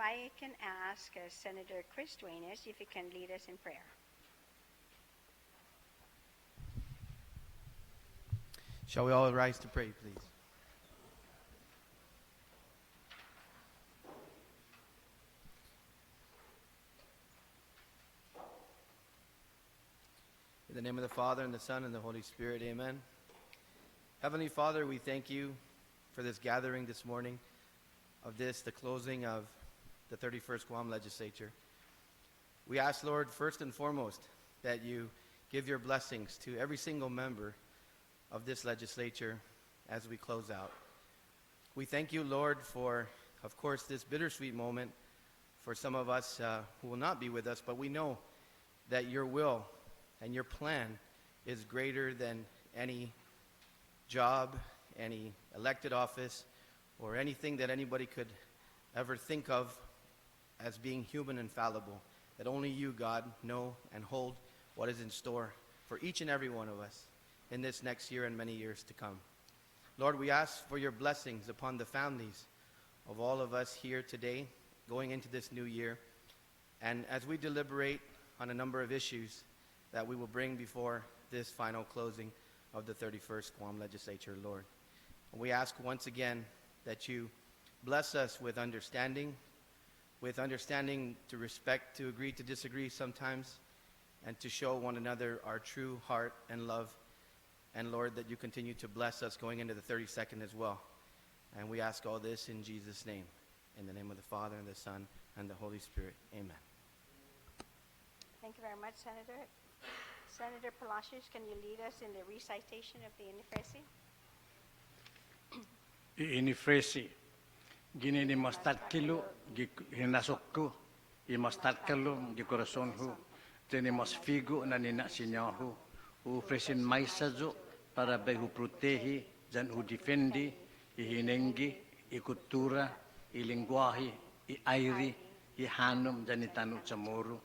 I can ask Senator Chris Duenas if he can lead us in prayer. Shall we all rise to pray, please? In the name of the Father, and the Son, and the Holy Spirit, amen. Heavenly Father, we thank you for this gathering this morning of the closing of the 31st Guam Legislature. We ask, Lord, first and foremost, that you give your blessings to every single member of this legislature as we close out. We thank you, Lord, for, of course, this bittersweet moment for some of us who will not be with us, but we know that your will and your plan is greater than any job, any elected office, or anything that anybody could ever think of as being human and fallible. That only you, God, know and hold what is in store for each and every one of us in this next year and many years to come. Lord, we ask for your blessings upon the families of all of us here today, going into this new year. And as we deliberate on a number of issues that we will bring before this final closing of the 31st Guam Legislature, Lord. And we ask once again that you bless us with understanding to respect, to agree to disagree sometimes, and to show one another our true heart and love. And Lord, that you continue to bless us going into the 32nd as well. And we ask all this in Jesus' name. In the name of the Father, and the Son, and the Holy Spirit. Amen. Thank you very much, Senator. Senator Palacios, can you lead us in the recitation of the Inifresi? Inifresi. Gini ni mastart kilo, hinasokku, i mastart kilo, di corazonhu, teni mas figo na nina sinyahu, u fresin maisazo para behu protehi, jan u defendi, i hinengi, i kultura, i linguahi, i airi, i hanum, jan i tanu chamoro,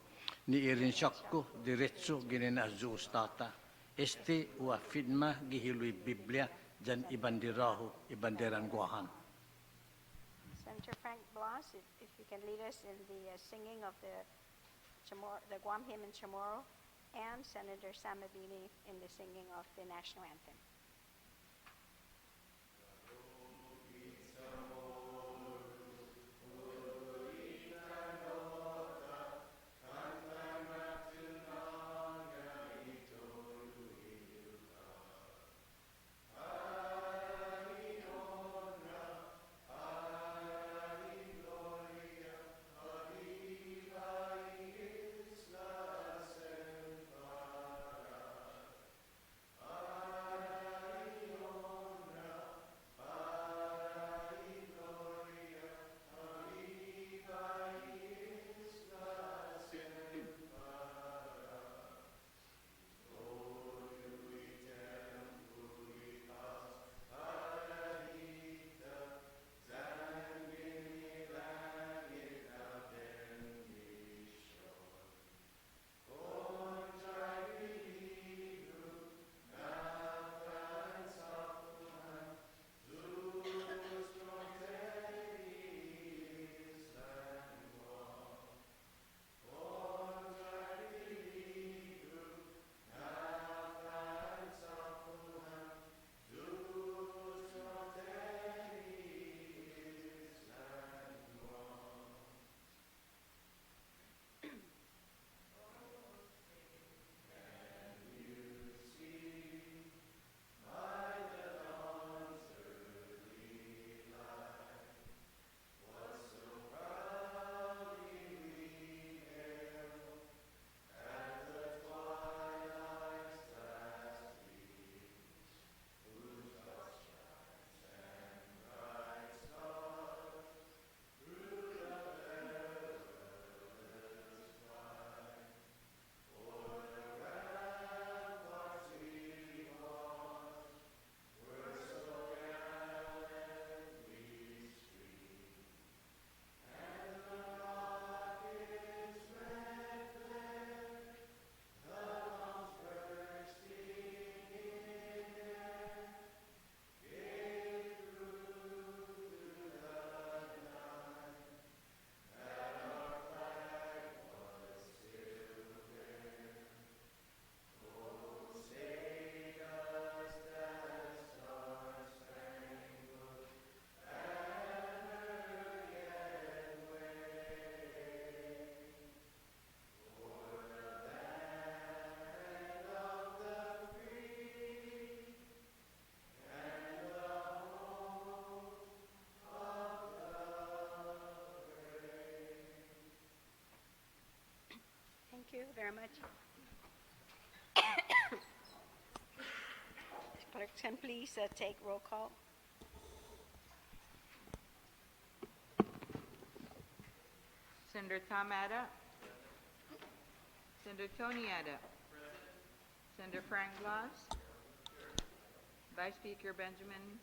ni irin shakku, diretso gini na stata, este u afidma gihilui Biblia, jan i bandirahu, i banderan guahan. Senator Frank Blas, if you can lead us in the singing of the Guam hymn in Chamorro, and Senator Samabini in the singing of the national anthem. you very much. Clerk, can please take roll call? Senator Tom Adda. Senator Tony Adda. Senator Frank Blas. Vice Speaker Benjamin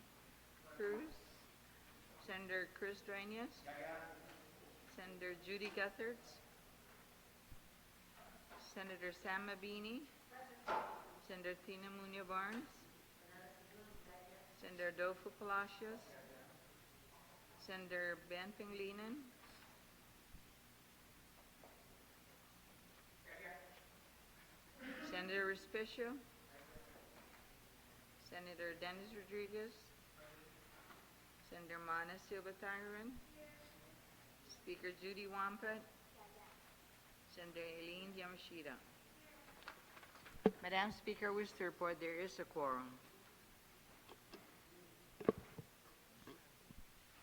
Cruz. Senator Chris Duenas. Senator Judy Gutherts. Senator Sam Mabini. Senator Tina Munoz Barnes. Senator Adolfo Palacios. Senator Ben Pinglinen. Senator Respicio. Senator Dennis Rodriguez. Senator Mana Silva Tyron. Speaker Judy Wampet. Senator Eileen Yamashita. Madam Speaker, wish to report there is a quorum.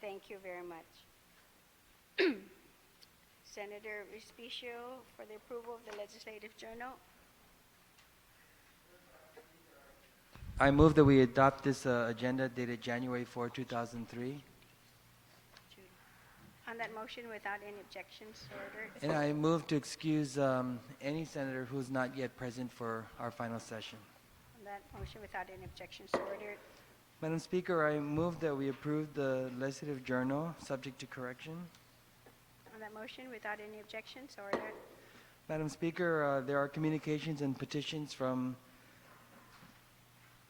Thank you very much. Senator Respicio for the approval of the Legislative Journal. I move that we adopt this agenda dated January 4, 2003. On that motion, without any objections, so ordered. And I move to excuse any senator who's not yet present for our final session. On that motion, without any objections, so ordered. Madam Speaker, I move that we approve the Legislative Journal, subject to correction. On that motion, without any objections, so ordered. Madam Speaker, there are communications and petitions from,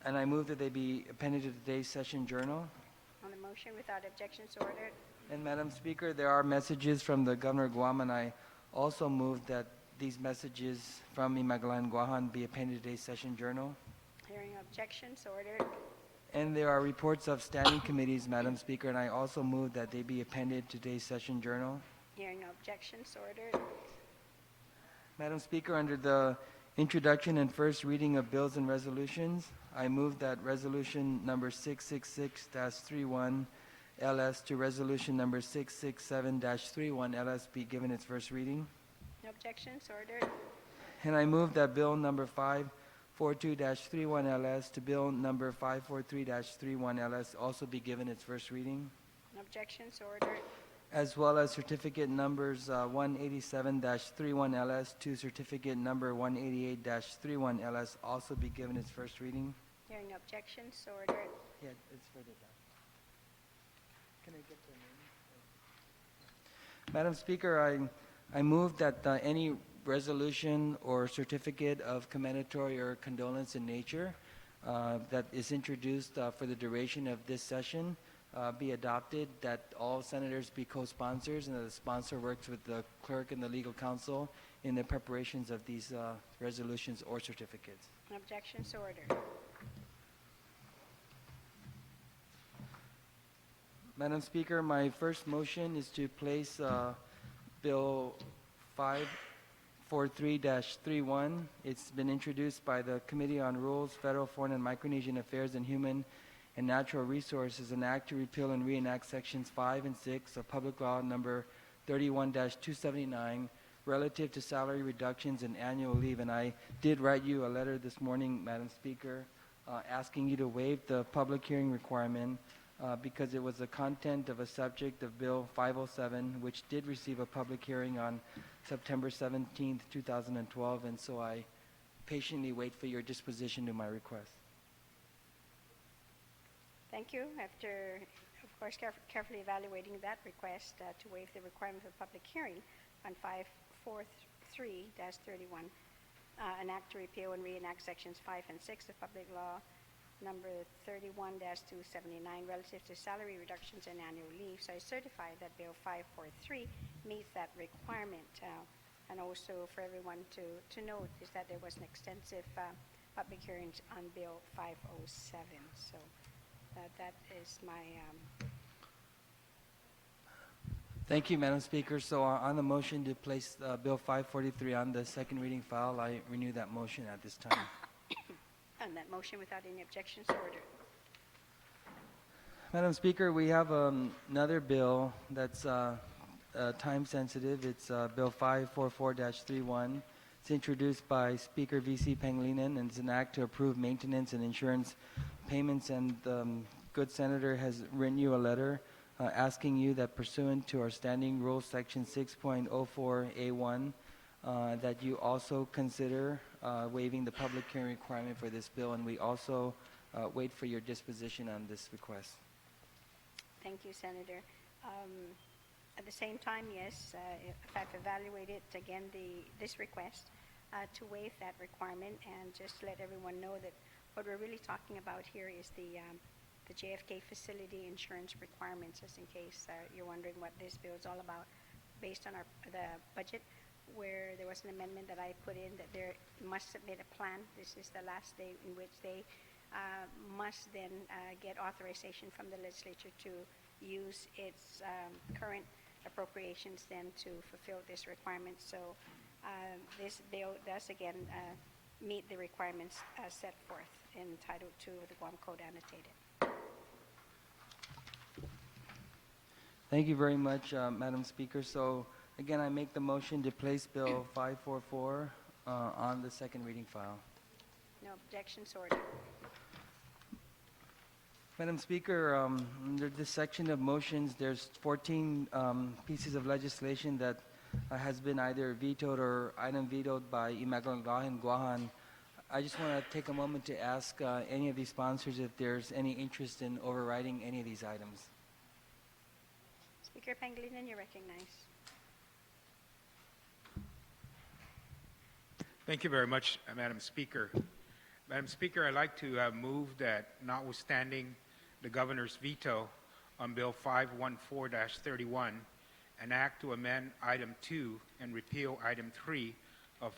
and I move that they be appended to today's session journal. On the motion, without objections, so ordered. And Madam Speaker, there are messages from the Governor of Guam, and I also move that these messages from Imagalan Guahan be appended to today's session journal. Hearing no objections, so ordered. And there are reports of standing committees, Madam Speaker, and I also move that they be appended to today's session journal. Hearing no objections, so ordered. Madam Speaker, under the introduction and first reading of bills and resolutions, I move that resolution number 666-31 LS to resolution number 667-31 LS be given its first reading. No objections, so ordered. And I move that bill number 542-31 LS to bill number 543-31 LS also be given its first reading, No objections, so ordered. as well as certificate numbers 187-31 LS to certificate number 188-31 LS also be given its first reading. Hearing no objections, so ordered. Yeah, it's further down. Can I get the name? Madam Speaker, I move that any resolution or certificate of commendatory or condolence in nature that is introduced for the duration of this session be adopted, that all senators be co-sponsors, and that the sponsor works with the clerk and the legal counsel in the preparations of these resolutions or certificates. No objections, so ordered. Madam Speaker, my first motion is to place Bill 543-31. It's been introduced by the Committee on Rules, Federal, Foreign, and Micronesian Affairs and Human and Natural Resources, an act to repeal and reenact Sections 5 and 6 of Public Law Number 31-279 relative to salary reductions and annual leave. And I did write you a letter this morning, Madam Speaker, asking you to waive the public hearing requirement because it was the content of a subject of Bill 507, which did receive a public hearing on September 17th, 2012, and so I patiently wait for your disposition to my request. Thank you. After, of course, carefully evaluating that request to waive the requirement for public hearing on 543-31, an act to repeal and reenact Sections 5 and 6 of Public Law Number 31-279 relative to salary reductions and annual leave. So I certify that Bill 543 meets that requirement. And also for everyone to note is that there was an extensive public hearings on Bill 507. So that is my... Thank you, Madam Speaker. So on the motion to place Bill 543 on the second reading file, I renew that motion at this time. On that motion, without any objections, ordered. Madam Speaker, we have another bill that's time sensitive. It's Bill 544-31, It's introduced by Speaker V.C. Pangilinan, and it's an act to approve maintenance and insurance payments. And good senator has written you a letter asking you that pursuant to our standing rules, section 6.04A1, that you also consider waiving the public hearing requirement for this bill, and we also wait for your disposition on this request. Thank you, Senator. At the same time, yes, if I've evaluated again this request to waive that requirement, and just let everyone know that what we're really talking about here is the JFK facility insurance requirements, just in case you're wondering what this bill is all about, based on the budget, where there was an amendment that I put in that they must submit a plan. This is the last day in which they must then get authorization from the legislature to use its current appropriations then to fulfill this requirement. So this bill does again meet the requirements set forth in Title II of the Guam Code annotated. Thank you very much, Madam Speaker. So again, I make the motion to place Bill 544 on the second reading file. No objections, ordered. Madam Speaker, under this section of motions, there's 14 pieces of legislation that has been either vetoed or item vetoed by Imaglagan Guahan. I just want to take a moment to ask any of these sponsors if there's any interest in overriding any of these items. Speaker Pangilinan, you're recognized. Thank you very much, Madam Speaker. Madam Speaker, I'd like to move that, notwithstanding the Governor's veto on Bill 514-31, an act to amend Item 2 and repeal Item 3 of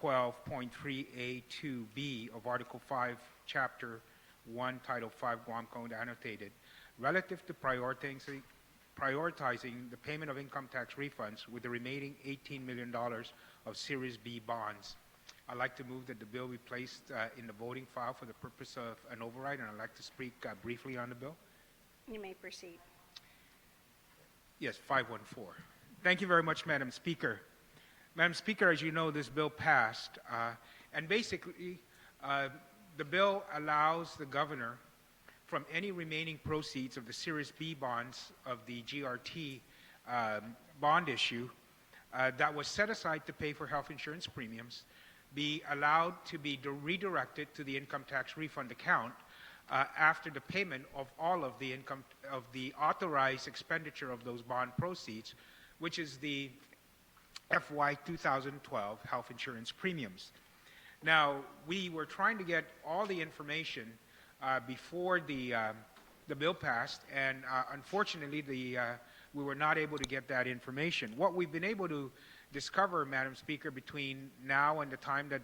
1512.3A2B of Article 5, Chapter 1, Title 5, Guam Code annotated, relative to prioritizing the payment of income tax refunds with the remaining $18 million of Series B bonds. I'd like to move that the bill be placed in the voting file for the purpose of an override, and I'd like to speak briefly on the bill. You may proceed. Yes, 514. Thank you very much, Madam Speaker. Madam Speaker, as you know, this bill passed, and basically the bill allows the governor from any remaining proceeds of the Series B bonds of the GRT bond issue that was set aside to pay for health insurance premiums be allowed to be redirected to the income tax refund account after the payment of all of the income of the authorized expenditure of those bond proceeds, which is the FY 2012 health insurance premiums. Now, we were trying to get all the information before the bill passed, and unfortunately, we were not able to get that information. What we've been able to discover, Madam Speaker, between now and the time that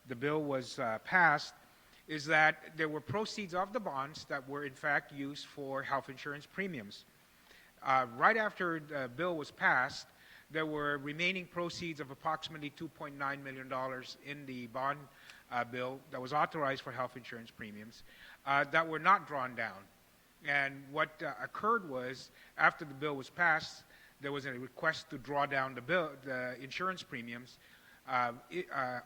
the bill was passed, is that there were proceeds of the bonds that were in fact used for health insurance premiums. Right after the bill was passed, there were remaining proceeds of approximately $2.9 million in the bond bill that was authorized for health insurance premiums that were not drawn down. And what occurred was, after the bill was passed, there was a request to draw down the insurance premiums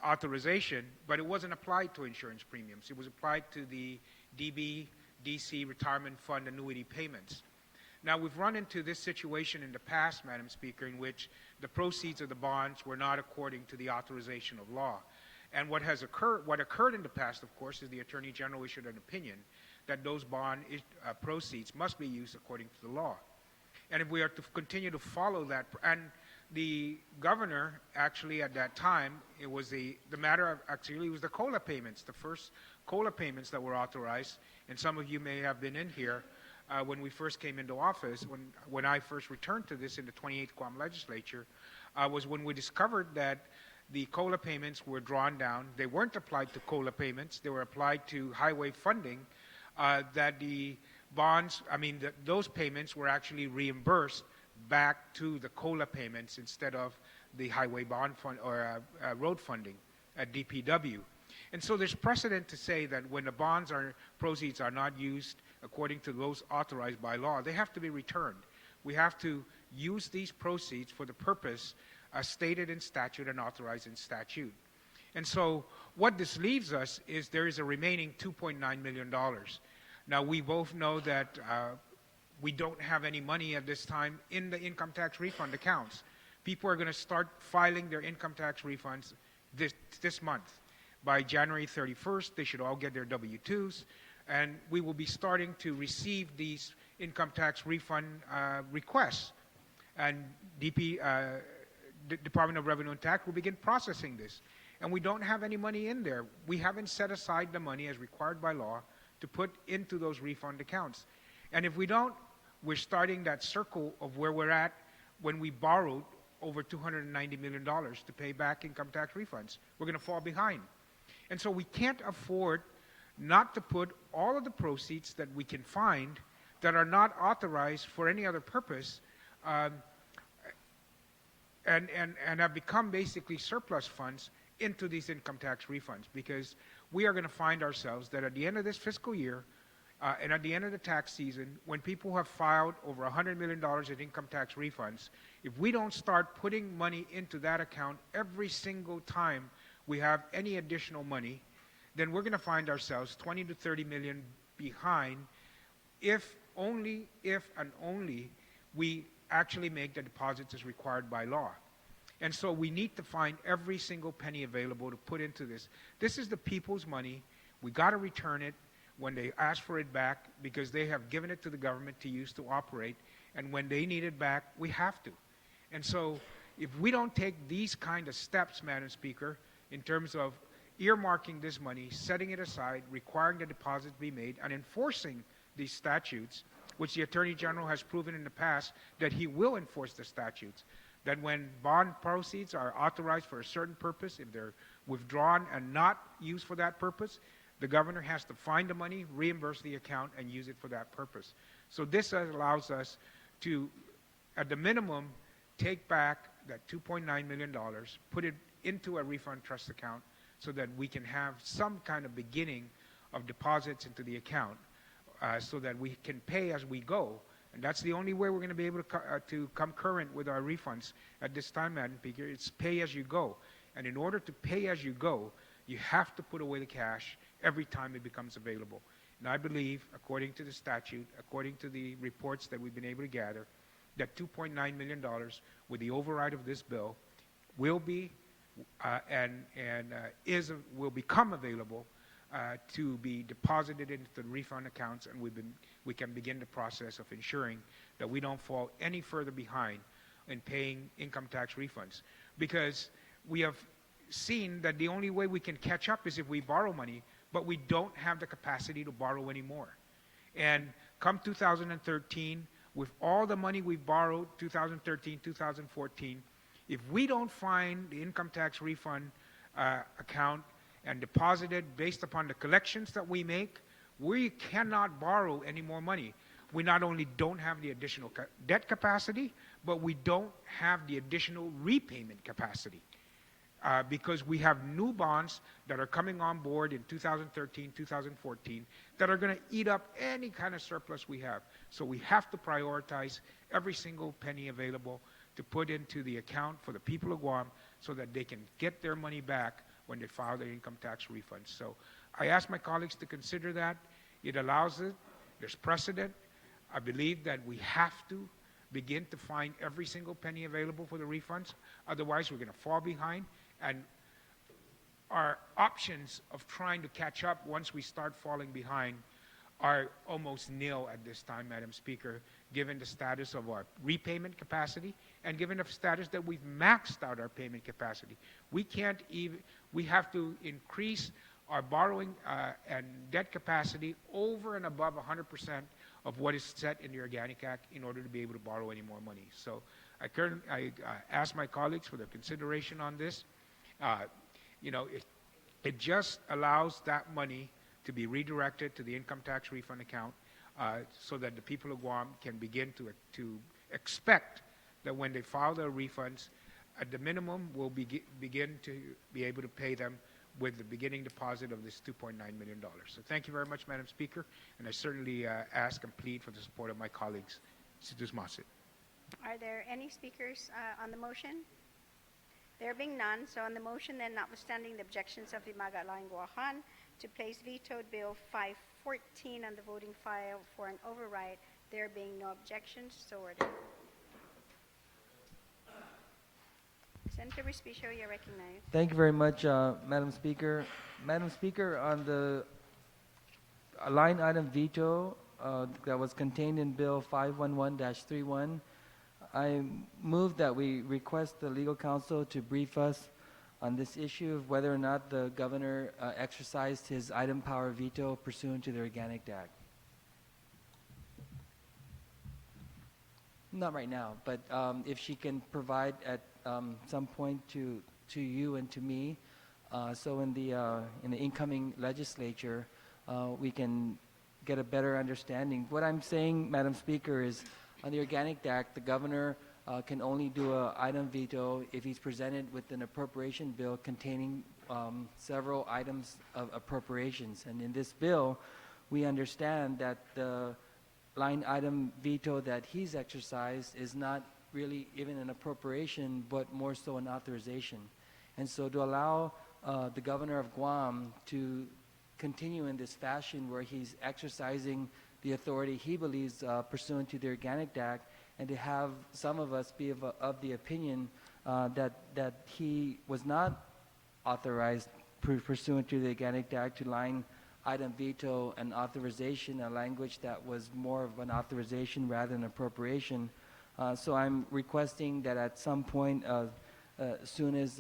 authorization, but it wasn't applied to insurance premiums. It was applied to the DB-DC Retirement Fund annuity payments. Now, we've run into this situation in the past, Madam Speaker, in which the proceeds of the bonds were not according to the authorization of law. And what occurred in the past, of course, is the Attorney General issued an opinion that those bond proceeds must be used according to the law. And if we are to continue to follow that, and the governor actually at that time, it was the matter of, actually it was the COLA payments, the first COLA payments that were authorized, and some of you may have been in here when we first came into office, when I first returned to this in the 28th Guam Legislature, was when we discovered that the COLA payments were drawn down. They weren't applied to COLA payments, they were applied to highway funding, that the bonds, those payments were actually reimbursed back to the COLA payments instead of the highway bond fund or road funding at DPW. And so there's precedent to say that when the proceeds are not used according to those authorized by law, they have to be returned. We have to use these proceeds for the purpose stated in statute and authorized in statute. And so what this leaves us is there is a remaining $2.9 million. Now, we both know that we don't have any money at this time in the income tax refund accounts. People are going to start filing their income tax refunds this month. By January 31st, they should all get their W-2s, and we will be starting to receive these income tax refund requests. And the Department of Revenue and Tax will begin processing this. And we don't have any money in there. We haven't set aside the money as required by law to put into those refund accounts. And if we don't, we're starting that circle of where we're at when we borrowed over $290 million to pay back income tax refunds. We're going to fall behind. And so we can't afford not to put all of the proceeds that we can find that are not authorized for any other purpose and have become basically surplus funds into these income tax refunds, because we are going to find ourselves that at the end of this fiscal year and at the end of the tax season, when people have filed over $100 million in income tax refunds, if we don't start putting money into that account every single time we have any additional money, then we're going to find ourselves 20 to 30 million behind if only we actually make the deposits as required by law. And so we need to find every single penny available to put into this. This is the people's money. We got to return it when they ask for it back, because they have given it to the government to use to operate. And when they need it back, we have to. And so if we don't take these kind of steps, Madam Speaker, in terms of earmarking this money, setting it aside, requiring the deposit be made, and enforcing these statutes, which the Attorney General has proven in the past that he will enforce the statutes, that when bond proceeds are authorized for a certain purpose, if they're withdrawn and not used for that purpose, the governor has to find the money, reimburse the account, and use it for that purpose. So this allows us to, at the minimum, take back that $2.9 million, put it into a refund trust account so that we can have some kind of beginning of deposits into the account so that we can pay as we go. And that's the only way we're going to be able to come current with our refunds at this time, Madam Speaker. It's pay as you go. And in order to pay as you go, you have to put away the cash every time it becomes available. And I believe, according to the statute, according to the reports that we've been able to gather, that $2.9 million with the override of this bill will be will become available to be deposited into the refund accounts, and we can begin the process of ensuring that we don't fall any further behind in paying income tax refunds. Because we have seen that the only way we can catch up is if we borrow money, but we don't have the capacity to borrow anymore. And come 2013, with all the money we've borrowed, 2013, 2014, if we don't find the income tax refund account and deposit it based upon the collections that we make, we cannot borrow any more money. We not only don't have the additional debt capacity, but we don't have the additional repayment capacity. Because we have new bonds that are coming on board in 2013, 2014 that are going to eat up any kind of surplus we have. So we have to prioritize every single penny available to put into the account for the people of Guam so that they can get their money back when they file their income tax refunds. So I ask my colleagues to consider that. It allows it. There's precedent. I believe that we have to begin to find every single penny available for the refunds. Otherwise, we're going to fall behind. And our options of trying to catch up once we start falling behind are almost nil at this time, Madam Speaker, given the status of our repayment capacity and given the status that we've maxed out our payment capacity. We have to increase our borrowing and debt capacity over and above 100% of what is set in the Organic Act in order to be able to borrow any more money. So I ask my colleagues for their consideration on this. It just allows that money to be redirected to the income tax refund account so that the people of Guam can begin to expect that when they file their refunds, at the minimum, we'll begin to be able to pay them with the beginning deposit of this $2.9 million. So thank you very much, Madam Speaker, and I certainly ask and plead for the support of my colleagues. Situs Masit. Are there any speakers on the motion? There being none, so on the motion then, notwithstanding the objections of the Magalang Guahan, to place vetoed Bill 514 on the voting file for an override, there being no objections, so ordered. Senator Respicio, you're recognized. Thank you very much, Madam Speaker. Madam Speaker, on the line item veto that was contained in Bill 511-31, I move that we request the legal counsel to brief us on this issue of whether or not the governor exercised his item power veto pursuant to the Organic Act. Not right now, but if she can provide at some point to you and to me, so in the incoming legislature, we can get a better understanding. What I'm saying, Madam Speaker, is on the Organic Act, the governor can only do an item veto if he's presented with an appropriation bill containing several items of appropriations. And in this bill, we understand that the line item veto that he's exercised is not really even an appropriation, but more so an authorization. And so to allow the governor of Guam to continue in this fashion where he's exercising the authority he believes pursuant to the Organic Act, and to have some of us be of the opinion that he was not authorized pursuant to the Organic Act to line item veto and authorization, a language that was more of an authorization rather than appropriation. So I'm requesting that at some point, as soon as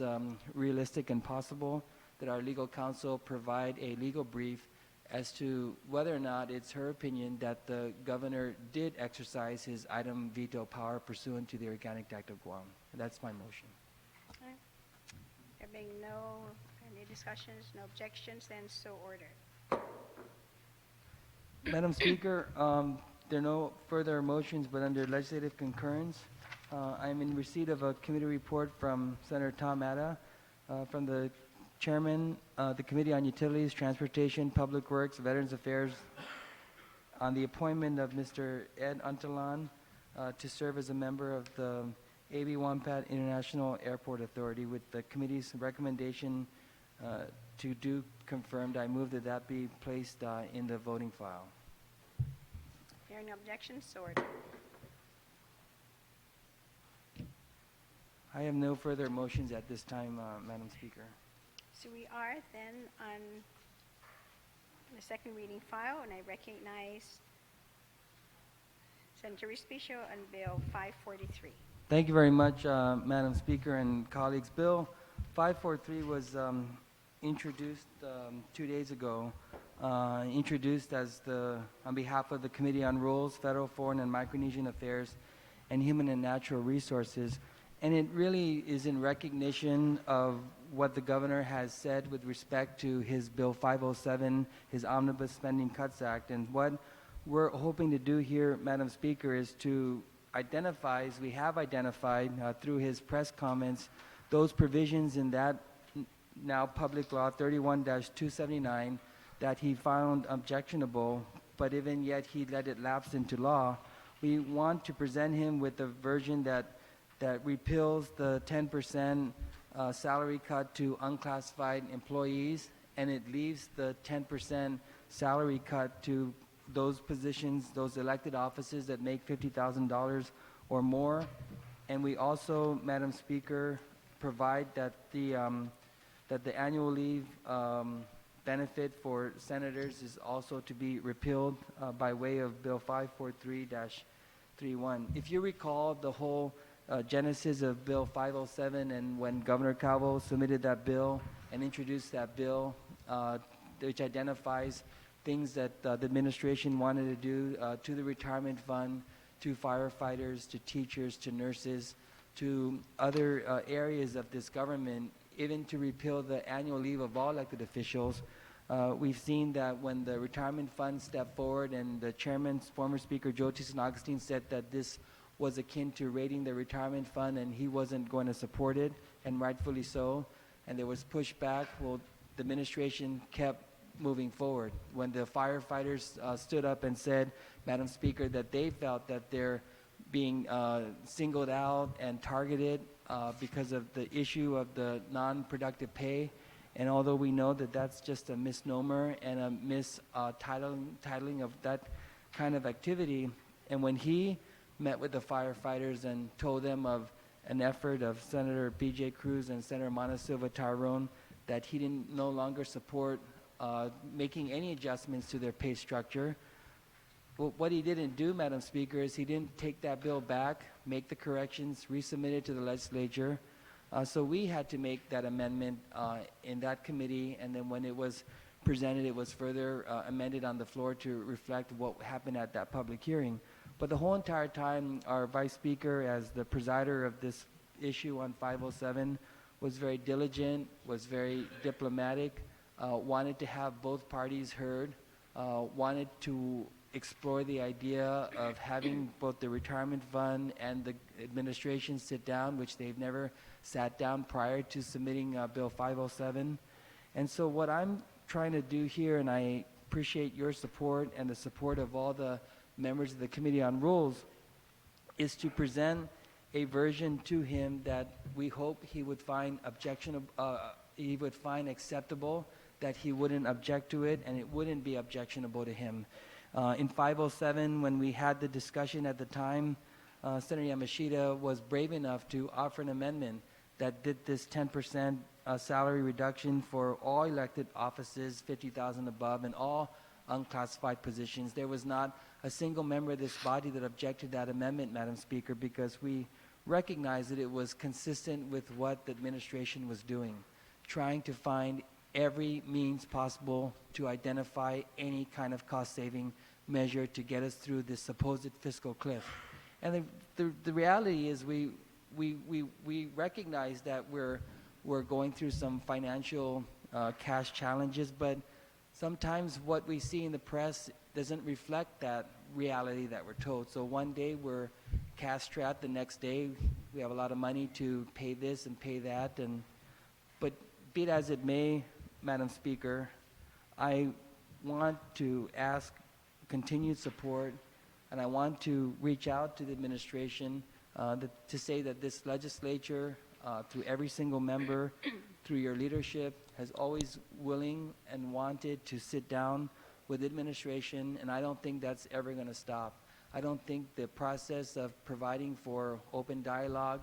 realistic and possible, that our legal counsel provide a legal brief as to whether or not it's her opinion that the governor did exercise his item veto power pursuant to the Organic Act of Guam. That's my motion. Okay. There being any discussions, no objections, then so ordered. Madam Speaker, there are no further motions, but under legislative concurrence, I'm in receipt of a committee report from Senator Tom Atta, from the Chairman of the Committee on Utilities, Transportation, Public Works, Veterans Affairs, on the appointment of Mr. Ed Untalan to serve as a member of the AB Wampat International Airport Authority. With the committee's recommendation to do confirmed, I move that that be placed in the voting file. Hearing no objections, so ordered. I have no further motions at this time, Madam Speaker. So we are then on the second reading file, and I recognize Senator Respicio on Bill 543. Thank you very much, Madam Speaker and colleagues. Bill 543 was introduced 2 days ago, introduced as on behalf of the Committee on Rules, Federal, Foreign, and Micronesian Affairs, and Human and Natural Resources. And it really is in recognition of what the governor has said with respect to his Bill 507, his Omnibus Spending Cuts Act. And what we're hoping to do here, Madam Speaker, is to identify, as we have identified through his press comments, those provisions in that now Public Law 31-279 that he found objectionable, but even yet he let it lapse into law. We want to present him with a version that repeals the 10% salary cut to unclassified employees, and it leaves the 10% salary cut to those positions, those elected offices that make $50,000 or more. And we also, Madam Speaker, provide that the annual leave benefit for senators is also to be repealed by way of Bill 543-31. If you recall the whole genesis of Bill 507, and when Governor Calvo submitted that bill and introduced that bill, which identifies things that the administration wanted to do to the retirement fund, to firefighters, to teachers, to nurses, to other areas of this government, even to repeal the annual leave of all elected officials. We've seen that when the retirement fund stepped forward and the chairman, former Speaker Joe T. San Augustine, said that this was akin to raiding the retirement fund and he wasn't going to support it, and rightfully so, and there was pushback. Well, the administration kept moving forward. When the firefighters stood up and said, Madam Speaker, that they felt that their being singled out and targeted because of the issue of the non-productive pay. And although we know that that's just a misnomer and a titling of that kind of activity, and when he met with the firefighters and told them of an effort of Senator B.J. Cruz and Senator Montesilva Tyrone that he didn't no longer support making any adjustments to their pay structure, what he didn't do, Madam Speaker, is he didn't take that bill back, make the corrections, resubmit it to the legislature. So we had to make that amendment in that committee, and then when it was presented, it was further amended on the floor to reflect what happened at that public hearing. But the whole entire time, our Vice Speaker, as the presider of this issue on 507, was very diligent, was very diplomatic, wanted to have both parties heard, wanted to explore the idea of having both the retirement fund and the administration sit down, which they've never sat down prior to submitting Bill 507. And so what I'm trying to do here, and I appreciate your support and the support of all the members of the Committee on Rules, is to present a version to him that we hope he would find acceptable, that he wouldn't object to it, and it wouldn't be objectionable to him. In 507, when we had the discussion at the time, Senator Yamashita was brave enough to offer an amendment that did this 10% salary reduction for all elected offices, 50,000 above, and all unclassified positions. There was not a single member of this body that objected to that amendment, Madam Speaker, because we recognized that it was consistent with what the administration was doing, trying to find every means possible to identify any kind of cost-saving measure to get us through this supposed fiscal cliff. And the reality is we recognize that we're going through some financial cash challenges, but sometimes what we see in the press doesn't reflect that reality that we're told. So one day we're cash strapped, the next day we have a lot of money to pay this and pay that. But be it as it may, Madam Speaker, I want to ask continued support, and I want to reach out to the administration to say that this legislature, through every single member, through your leadership, has always willing and wanted to sit down with the administration, and I don't think that's ever going to stop. I don't think the process of providing for open dialogue,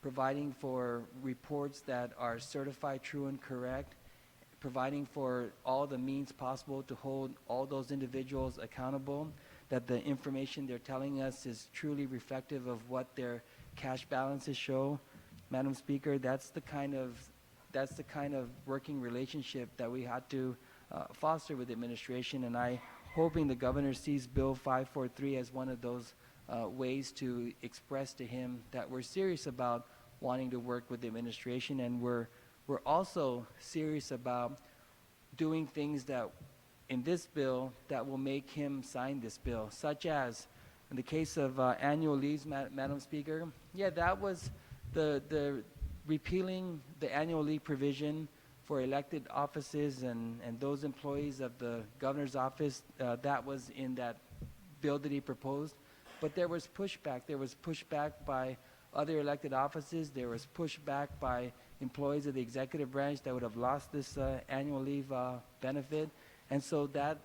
providing for reports that are certified true and correct, providing for all the means possible to hold all those individuals accountable, that the information they're telling us is truly reflective of what their cash balances show. Madam Speaker, that's the kind of working relationship that we had to foster with the administration, and I hoping the governor sees Bill 543 as one of those ways to express to him that we're serious about wanting to work with the administration, and we're also serious about doing things that in this bill that will make him sign this bill, such as in the case of annual leaves, Madam Speaker. Yeah, that was the repealing the annual leave provision for elected offices and those employees of the governor's office. That was in that bill that he proposed. But there was pushback. There was pushback by other elected offices. There was pushback by employees of the executive branch that would have lost this annual leave benefit. And so that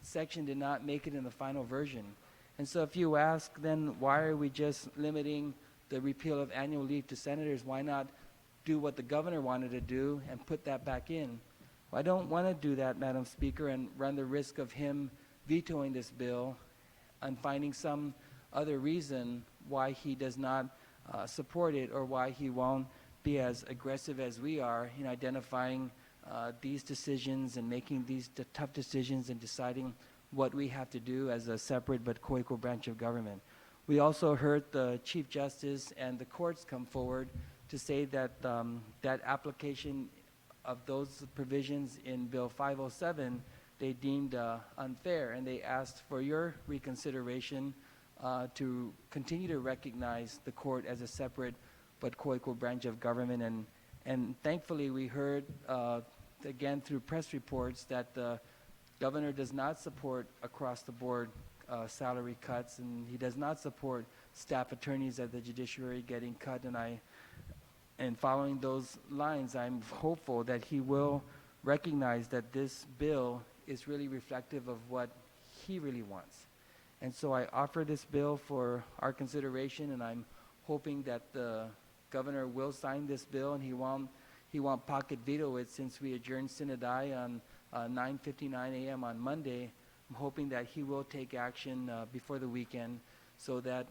section did not make it in the final version. And so if you ask, then why are we just limiting the repeal of annual leave to senators? Why not do what the governor wanted to do and put that back in? Well, I don't want to do that, Madam Speaker, and run the risk of him vetoing this bill and finding some other reason why he does not support it, or why he won't be as aggressive as we are in identifying these decisions and making these tough decisions and deciding what we have to do as a separate but co-equal branch of government. We also heard the Chief Justice and the courts come forward to say that that application of those provisions in Bill 507 they deemed unfair, and they asked for your reconsideration to continue to recognize the court as a separate but co-equal branch of government. And thankfully we heard again through press reports that the governor does not support across the board salary cuts, and he does not support staff attorneys at the judiciary getting cut, and following those lines, I'm hopeful that he will recognize that this bill is really reflective of what he really wants. And so I offer this bill for our consideration, and I'm hoping that the governor will sign this bill, and he won't pocket veto it since we adjourned Sinodai on 9:59 a.m. on Monday. I'm hoping that he will take action before the weekend so that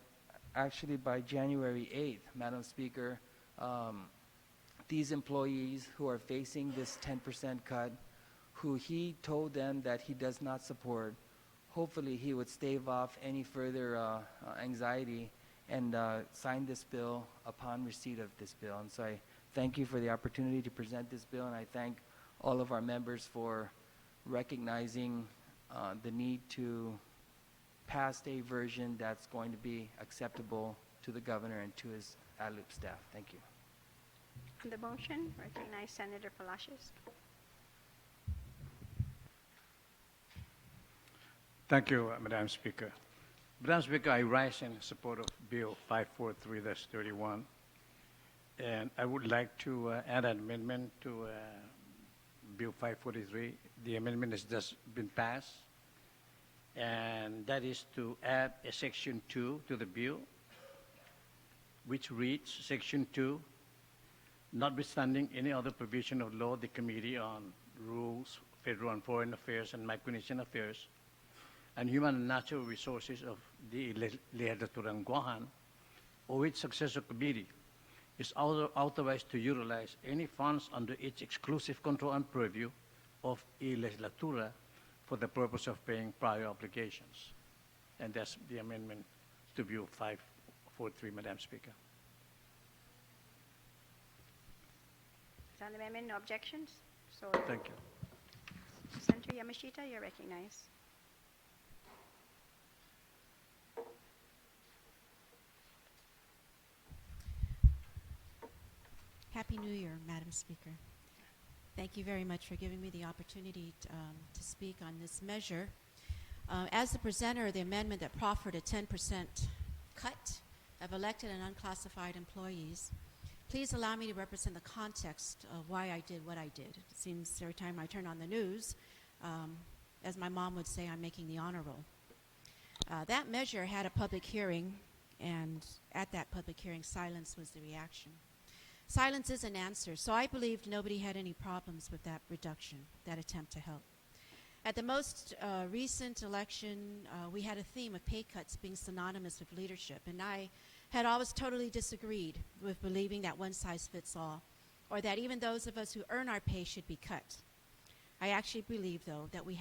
actually by January 8th, Madam Speaker, these employees who are facing this 10% cut, who he told them that he does not support, hopefully he would stave off any further anxiety and sign this bill upon receipt of this bill. And so I thank you for the opportunity to present this bill, and I thank all of our members for recognizing the need to pass a version that's going to be acceptable to the governor and to his ad-lib staff. Thank you. On the motion, recognize Senator Palacios. Thank you, Madam Speaker. Madam Speaker, I rise in support of Bill 543-31, and I would like to add an amendment to Bill 543. The amendment has just been passed, and that is to add a Section 2 to the bill, which reads, Section 2, notwithstanding any other provision of law, the Committee on Rules, Federal and Foreign Affairs and Micronesian Affairs, and Human and Natural Resources of the Legislature in Guam, or its successor committee, is authorized to utilize any funds under its exclusive control and purview of a legislatura for the purpose of paying prior obligations. And that's the amendment to Bill 543, Madam Speaker. On the amendment, no objections? So, Thank you. Senator Yamashita, you're recognized. Happy New Year, Madam Speaker. Thank you very much for giving me the opportunity to speak on this measure. As the presenter of the amendment that proffered a 10% cut of elected and unclassified employees, please allow me to represent the context of why I did what I did. It seems every time I turn on the news, as my mom would say, I'm making the honor roll. That measure had a public hearing, and at that public hearing, silence was the reaction. Silence is an answer, so I believed nobody had any problems with that reduction, that attempt to help. At the most recent election, we had a theme of pay cuts being synonymous with leadership, and I had always totally disagreed with believing that one size fits all, or that even those of us who earn our pay should be cut. I actually believe, though, that we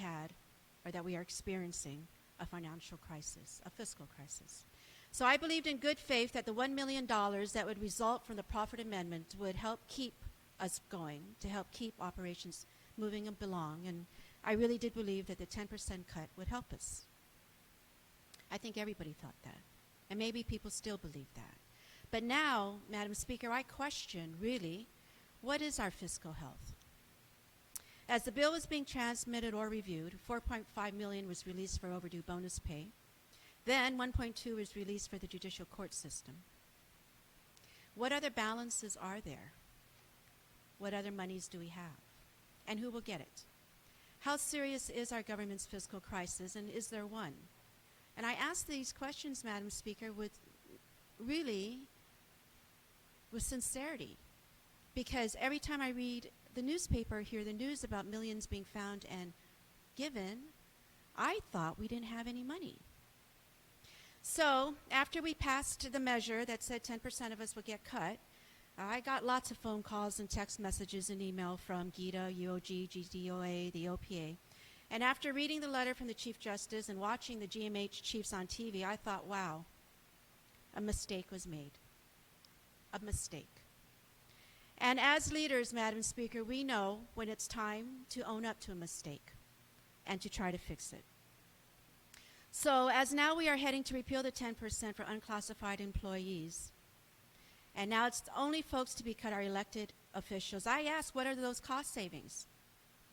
are experiencing a financial crisis, a fiscal crisis. So I believed in good faith that the $1 million that would result from the proffered amendment would help keep us going, to help keep operations moving along, and I really did believe that the 10% cut would help us. I think everybody thought that, and maybe people still believe that. But now, Madam Speaker, I question, really, what is our fiscal health? As the bill was being transmitted or reviewed, $4.5 million was released for overdue bonus pay. Then $1.2 was released for the judicial court system. What other balances are there? What other monies do we have? And who will get it? How serious is our government's fiscal crisis, and is there one? And I ask these questions, Madam Speaker, with sincerity, because every time I read the newspaper, hear the news about millions being found and given, I thought we didn't have any money. So after we passed the measure that said 10% of us would get cut, I got lots of phone calls and text messages and email from GITA, UOG, GDOA, the OPA. And after reading the letter from the Chief Justice and watching the GMH chiefs on TV, I thought, wow, a mistake was made. A mistake. And as leaders, Madam Speaker, we know when it's time to own up to a mistake and to try to fix it. So as now we are heading to repeal the 10% for unclassified employees, and now it's only folks to be cut are elected officials, I ask, what are those cost savings?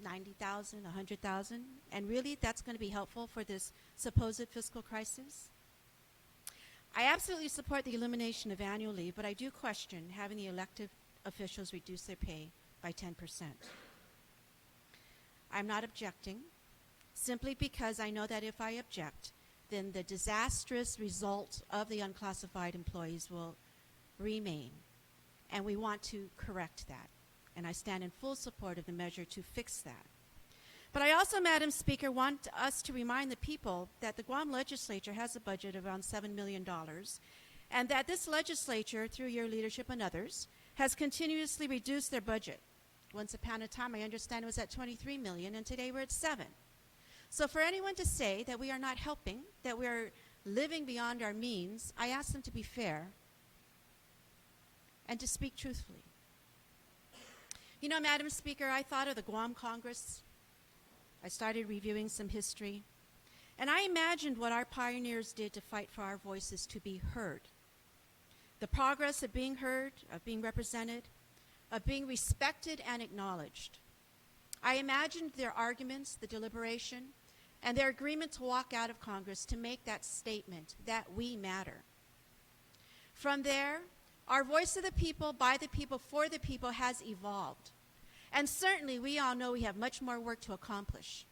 90,000, 100,000? And really, that's going to be helpful for this supposed fiscal crisis? I absolutely support the elimination of annual leave, but I do question having the elected officials reduce their pay by 10%. I'm not objecting, simply because I know that if I object, then the disastrous result of the unclassified employees will remain. And we want to correct that. And I stand in full support of the measure to fix that. But I also, Madam Speaker, want us to remind the people that the Guam Legislature has a budget of around $7 million, and that this legislature, through your leadership and others, has continuously reduced their budget. Once upon a time, I understand it was at $23 million, and today we're at $7 million. So for anyone to say that we are not helping, that we are living beyond our means, I ask them to be fair and to speak truthfully. You know, Madam Speaker, I thought of the Guam Congress. I started reviewing some history, and I imagined what our pioneers did to fight for our voices to be heard. The progress of being heard, of being represented, of being respected and acknowledged. I imagined their arguments, the deliberation, and their agreement to walk out of Congress to make that statement that we matter. From there, our voice of the people, by the people, for the people has evolved. And certainly we all know we have much more work to accomplish.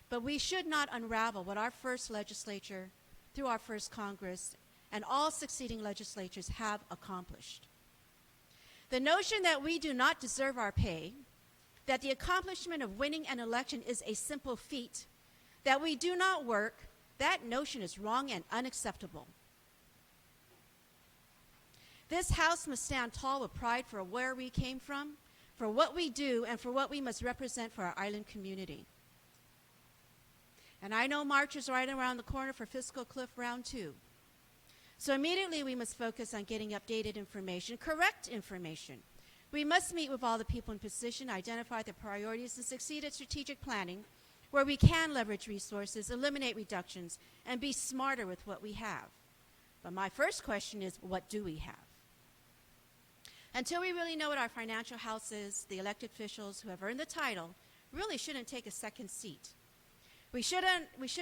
But we should not unravel what our first legislature, through our first Congress, and all succeeding legislatures have accomplished. The notion that we do not deserve our pay, that the accomplishment of winning an election is a simple feat, that we do not work, that notion is wrong and unacceptable. This House must stand tall with pride for where we came from, for what we do, and for what we must represent for our island community. And I know March is right around the corner for Fiscal Cliff Round 2. So immediately we must focus on getting updated information, correct information. We must meet with all the people in position, identify the priorities, and succeed at strategic planning where we can leverage resources, eliminate reductions, and be smarter with what we have. But my first question is, what do we have? Until we really know what our financial house is, the elected officials who have earned the title really shouldn't take a second seat. We should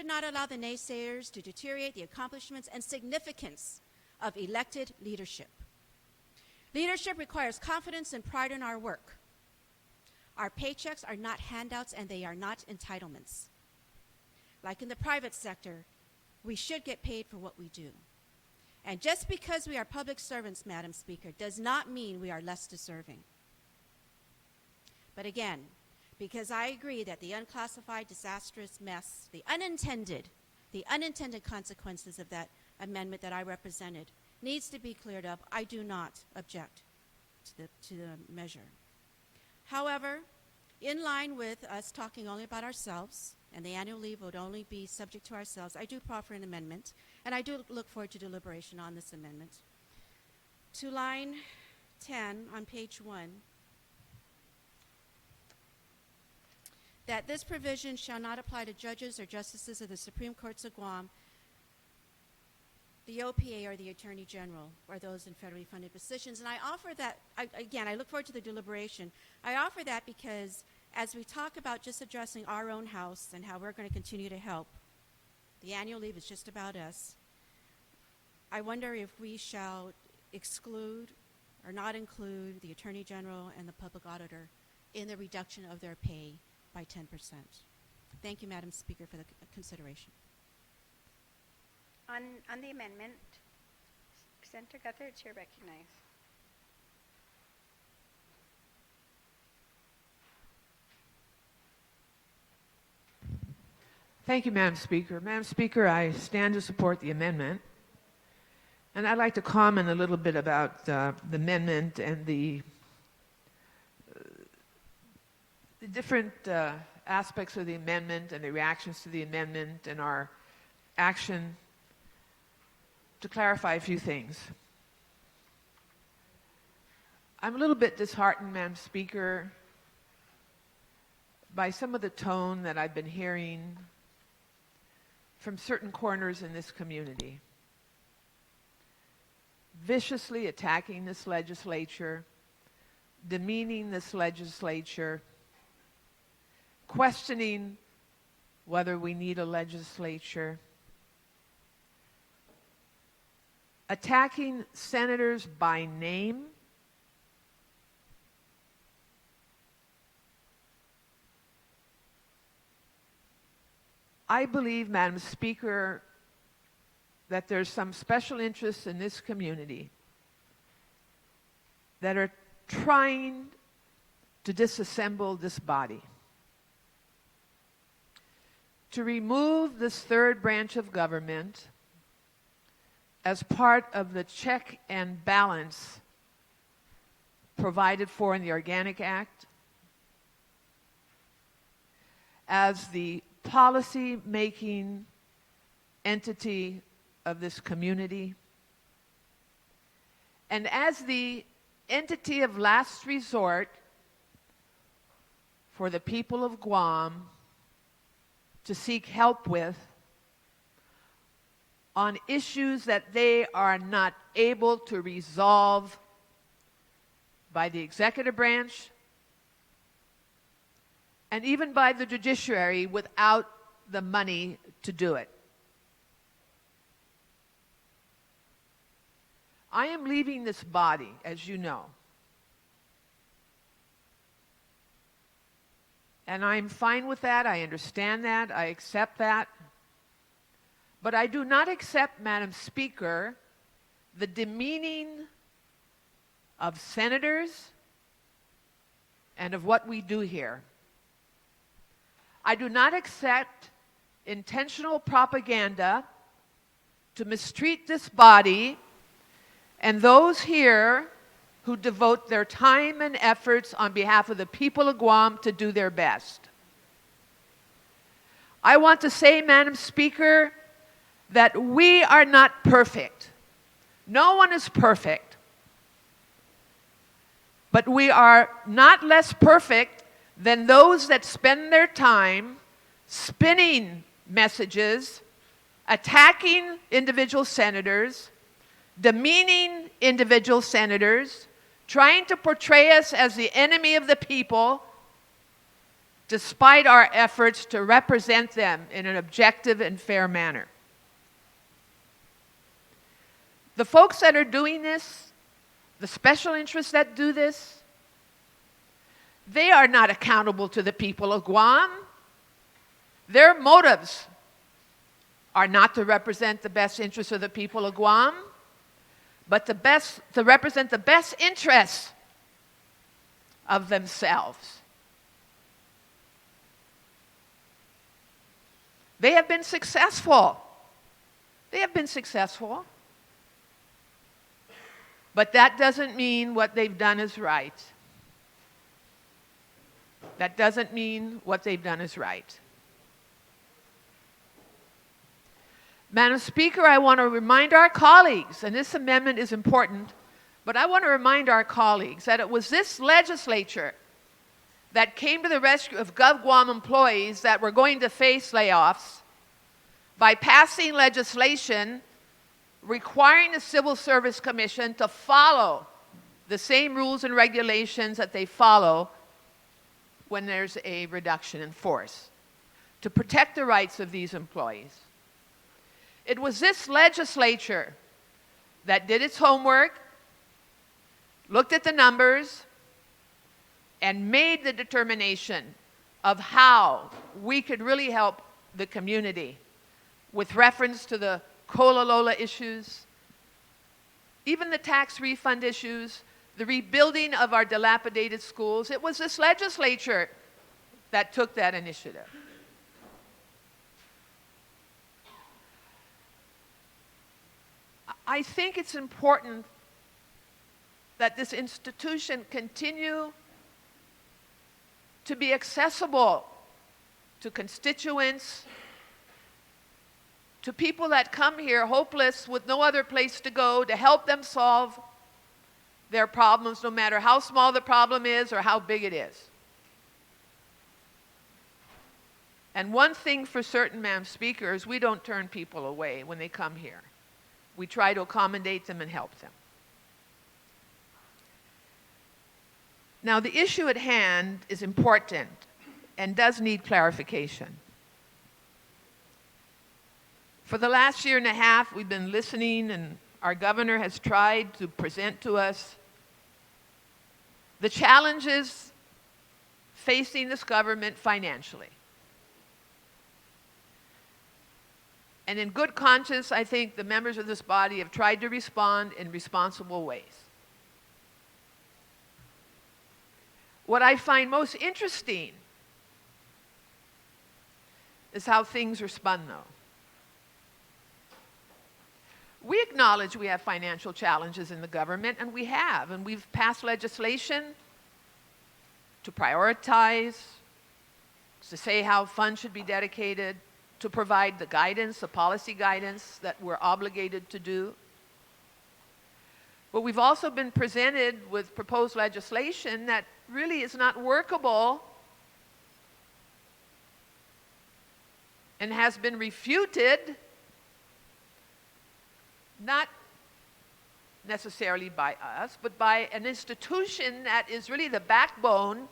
not allow the naysayers to deteriorate the accomplishments and significance of elected leadership. Leadership requires confidence and pride in our work. Our paychecks are not handouts and they are not entitlements. Like in the private sector, we should get paid for what we do. And just because we are public servants, Madam Speaker, does not mean we are less deserving. But again, because I agree that the unclassified disastrous mess, the unintended consequences of that amendment that I represented needs to be cleared up, I do not object to the measure. However, in line with us talking only about ourselves, and the annual leave would only be subject to ourselves, I do proffer an amendment, and I do look forward to deliberation on this amendment. To line 10 on page 1, that this provision shall not apply to judges or justices of the Supreme Courts of Guam, the OPA or the Attorney General, or those in federally funded positions. And I offer that, again, I look forward to the deliberation. I offer that because as we talk about just addressing our own house and how we're going to continue to help, the annual leave is just about us. I wonder if we shall exclude or not include the Attorney General and the Public Auditor in the reduction of their pay by 10%. Thank you, Madam Speaker, for the consideration. On the amendment, Senator Guthrie, you're recognized. Thank you, Madam Speaker. Madam Speaker, I stand to support the amendment. And I'd like to comment a little bit about the amendment and the different aspects of the amendment and the reactions to the amendment and our action to clarify a few things. I'm a little bit disheartened, Madam Speaker, by some of the tone that I've been hearing from certain corners in this community, viciously attacking this legislature, demeaning this legislature, questioning whether we need a legislature. attacking senators by name, I believe, Madam Speaker, that there's some special interests in this community that are trying to disassemble this body, to remove this third branch of government as part of the check and balance provided for in the Organic Act, as the policy-making entity of this community, and as the entity of last resort for the people of Guam to seek help with on issues that they are not able to resolve by the executive branch and even by the judiciary without the money to do it. I am leaving this body, as you know, and I'm fine with that. I understand that. I accept that. But I do not accept, Madam Speaker, the demeaning of senators and of what we do here. I do not accept intentional propaganda to mistreat this body and those here who devote their time and efforts on behalf of the people of Guam to do their best. I want to say, Madam Speaker, that we are not perfect. No one is perfect. But we are not less perfect than those that spend their time spinning messages, attacking individual senators, demeaning individual senators, trying to portray us as the enemy of the people, despite our efforts to represent them in an objective and fair manner. The folks that are doing this, the special interests that do this, they are not accountable to the people of Guam. Their motives are not to represent the best interests of the people of Guam, but to represent the best interests of themselves. They have been successful. They have been successful. But that doesn't mean what they've done is right. That doesn't mean what they've done is right. Madam Speaker, I want to remind our colleagues, and this amendment is important, but I want to remind our colleagues that it was this legislature that came to the rescue of GovGuam employees that were going to face layoffs by passing legislation requiring the Civil Service Commission to follow the same rules and regulations that they follow when there's a reduction in force, to protect the rights of these employees. It was this legislature that did its homework, looked at the numbers, and made the determination of how we could really help the community with reference to the Cola Lola issues, even the tax refund issues, the rebuilding of our dilapidated schools. It was this legislature that took that initiative. I think it's important that this institution continue to be accessible to constituents, to people that come here hopeless with no other place to go, to help them solve their problems, no matter how small the problem is or how big it is. And one thing for certain, Madam Speaker, is we don't turn people away when they come here. We try to accommodate them and help them. Now, the issue at hand is important and does need clarification. For the last year and a half, we've been listening and our governor has tried to present to us the challenges facing this government financially. And in good conscience, I think the members of this body have tried to respond in responsible ways. What I find most interesting is how things are spun, though. We acknowledge we have financial challenges in the government, and we have, and we've passed legislation to prioritize, to say how funds should be dedicated, to provide the guidance, the policy guidance that we're obligated to do. But we've also been presented with proposed legislation that really is not workable and has been refuted, not necessarily by us, but by an institution that is really the backbone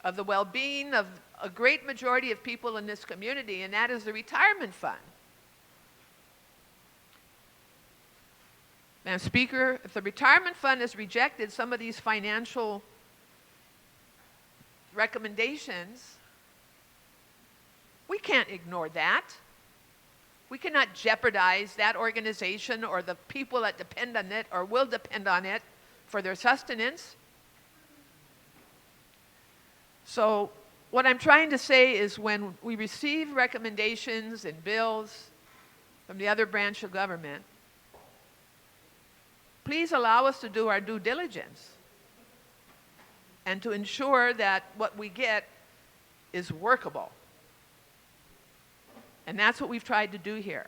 of the well-being of a great majority of people in this community, and that is the retirement fund. Madam Speaker, if the retirement fund has rejected some of these financial recommendations, we can't ignore that. We cannot jeopardize that organization or the people that depend on it or will depend on it for their sustenance. So what I'm trying to say is when we receive recommendations and bills from the other branch of government, please allow us to do our due diligence and to ensure that what we get is workable. And that's what we've tried to do here.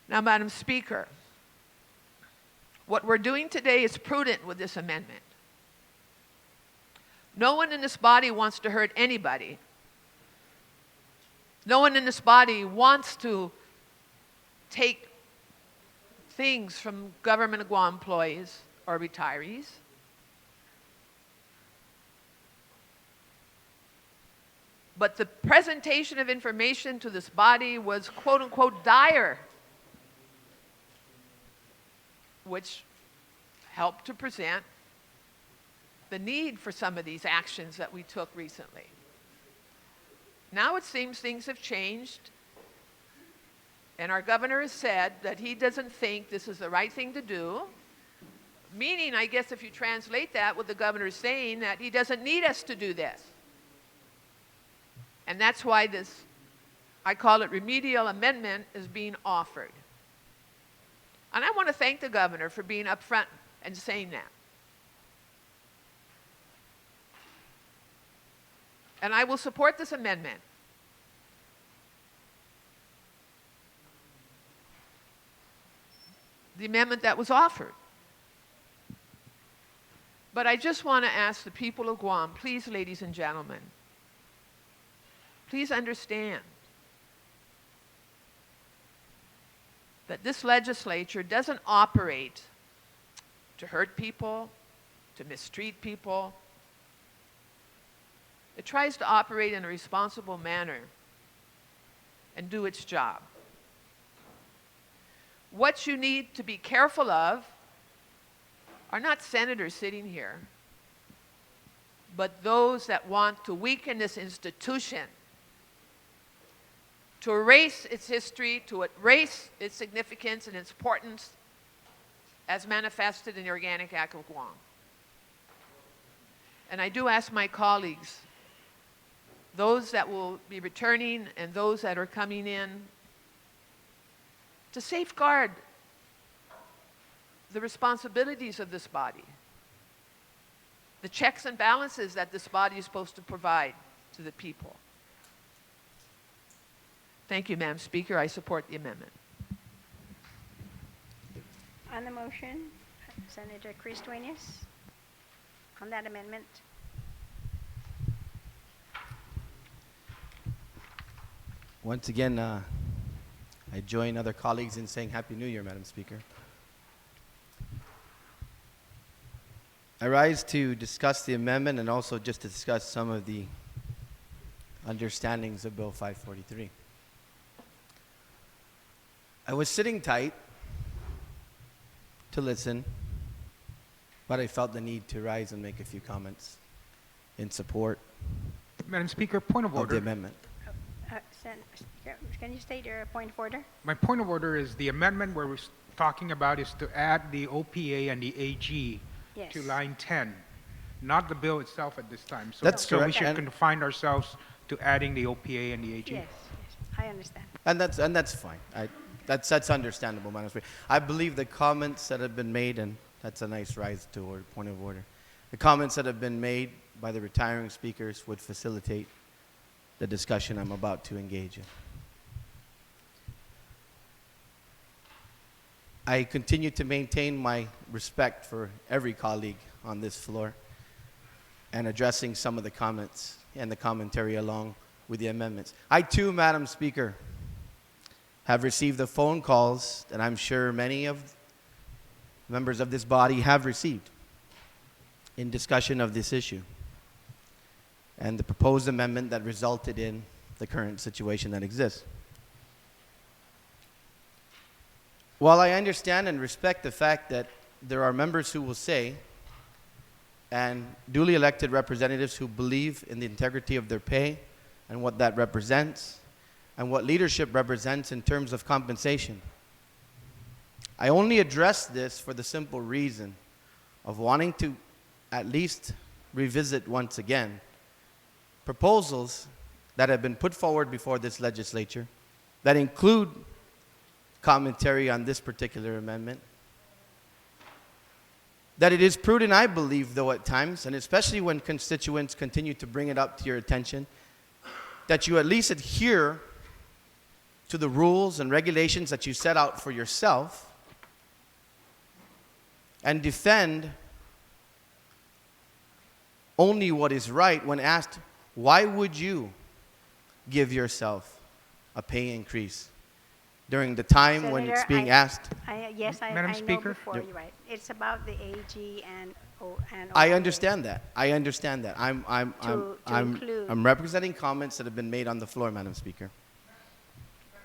Now, Madam Speaker, what we're doing today is prudent with this amendment. No one in this body wants to hurt anybody. No one in this body wants to take things from government of Guam employees or retirees. But the presentation of information to this body was quote unquote dire, which helped to present the need for some of these actions that we took recently. Now it seems things have changed, and our governor has said that he doesn't think this is the right thing to do, meaning, I guess if you translate that, what the governor is saying, that he doesn't need us to do this. And that's why this, I call it remedial amendment, is being offered. And I want to thank the governor for being upfront and saying that. And I will support this amendment. The amendment that was offered. But I just want to ask the people of Guam, please, ladies and gentlemen, please understand that this legislature doesn't operate to hurt people, to mistreat people. It tries to operate in a responsible manner and do its job. What you need to be careful of are not senators sitting here, but those that want to weaken this institution, to erase its history, to erase its significance and its importance as manifested in the Organic Act of Guam. And I do ask my colleagues, those that will be returning and those that are coming in, to safeguard the responsibilities of this body, the checks and balances that this body is supposed to provide to the people. Thank you, Madam Speaker. I support the amendment. On the motion, Senator Chris Duenas, on that amendment. Once again, I join other colleagues in saying Happy New Year, Madam Speaker. I rise to discuss the amendment and also just to discuss some of the understandings of Bill 543. I was sitting tight to listen, but I felt the need to rise and make a few comments in support Madam Speaker, point of of the order. amendment. Speaker, can you state your point of order? My point of order is the amendment we're talking about is to add the OPA and the AG Yes. to line 10, not the bill itself at this time. So, That's so we correct. should And- confine ourselves to adding the OPA and the AG. Yes, I understand. And that's fine. That's understandable, Madam Speaker. I believe the comments that have been made, and that's a nice rise to order, point of order. The comments that have been made by the retiring speakers would facilitate the discussion I'm about to engage in. I continue to maintain my respect for every colleague on this floor and addressing some of the comments and the commentary along with the amendments. I too, Madam Speaker, have received the phone calls that I'm sure many of members of this body have received in discussion of this issue and the proposed amendment that resulted in the current situation that exists. While I understand and respect the fact that there are members who will say, and duly elected representatives who believe in the integrity of their pay and what that represents, and what leadership represents in terms of compensation, I only address this for the simple reason of wanting to at least revisit once again proposals that have been put forward before this legislature that include commentary on this particular amendment. That it is prudent, I believe, though, at times, and especially when constituents continue to bring it up to your attention, that you at least adhere to the rules and regulations that you set out for yourself and defend only what is right when asked, why would you give yourself a pay increase during the time when it's Senator, being asked? Yes, I Madam know Speaker? before Yep. you're right. It's about the AG and I OPA. understand that. I understand that. To include. I'm representing comments that have been made on the floor, Madam Speaker.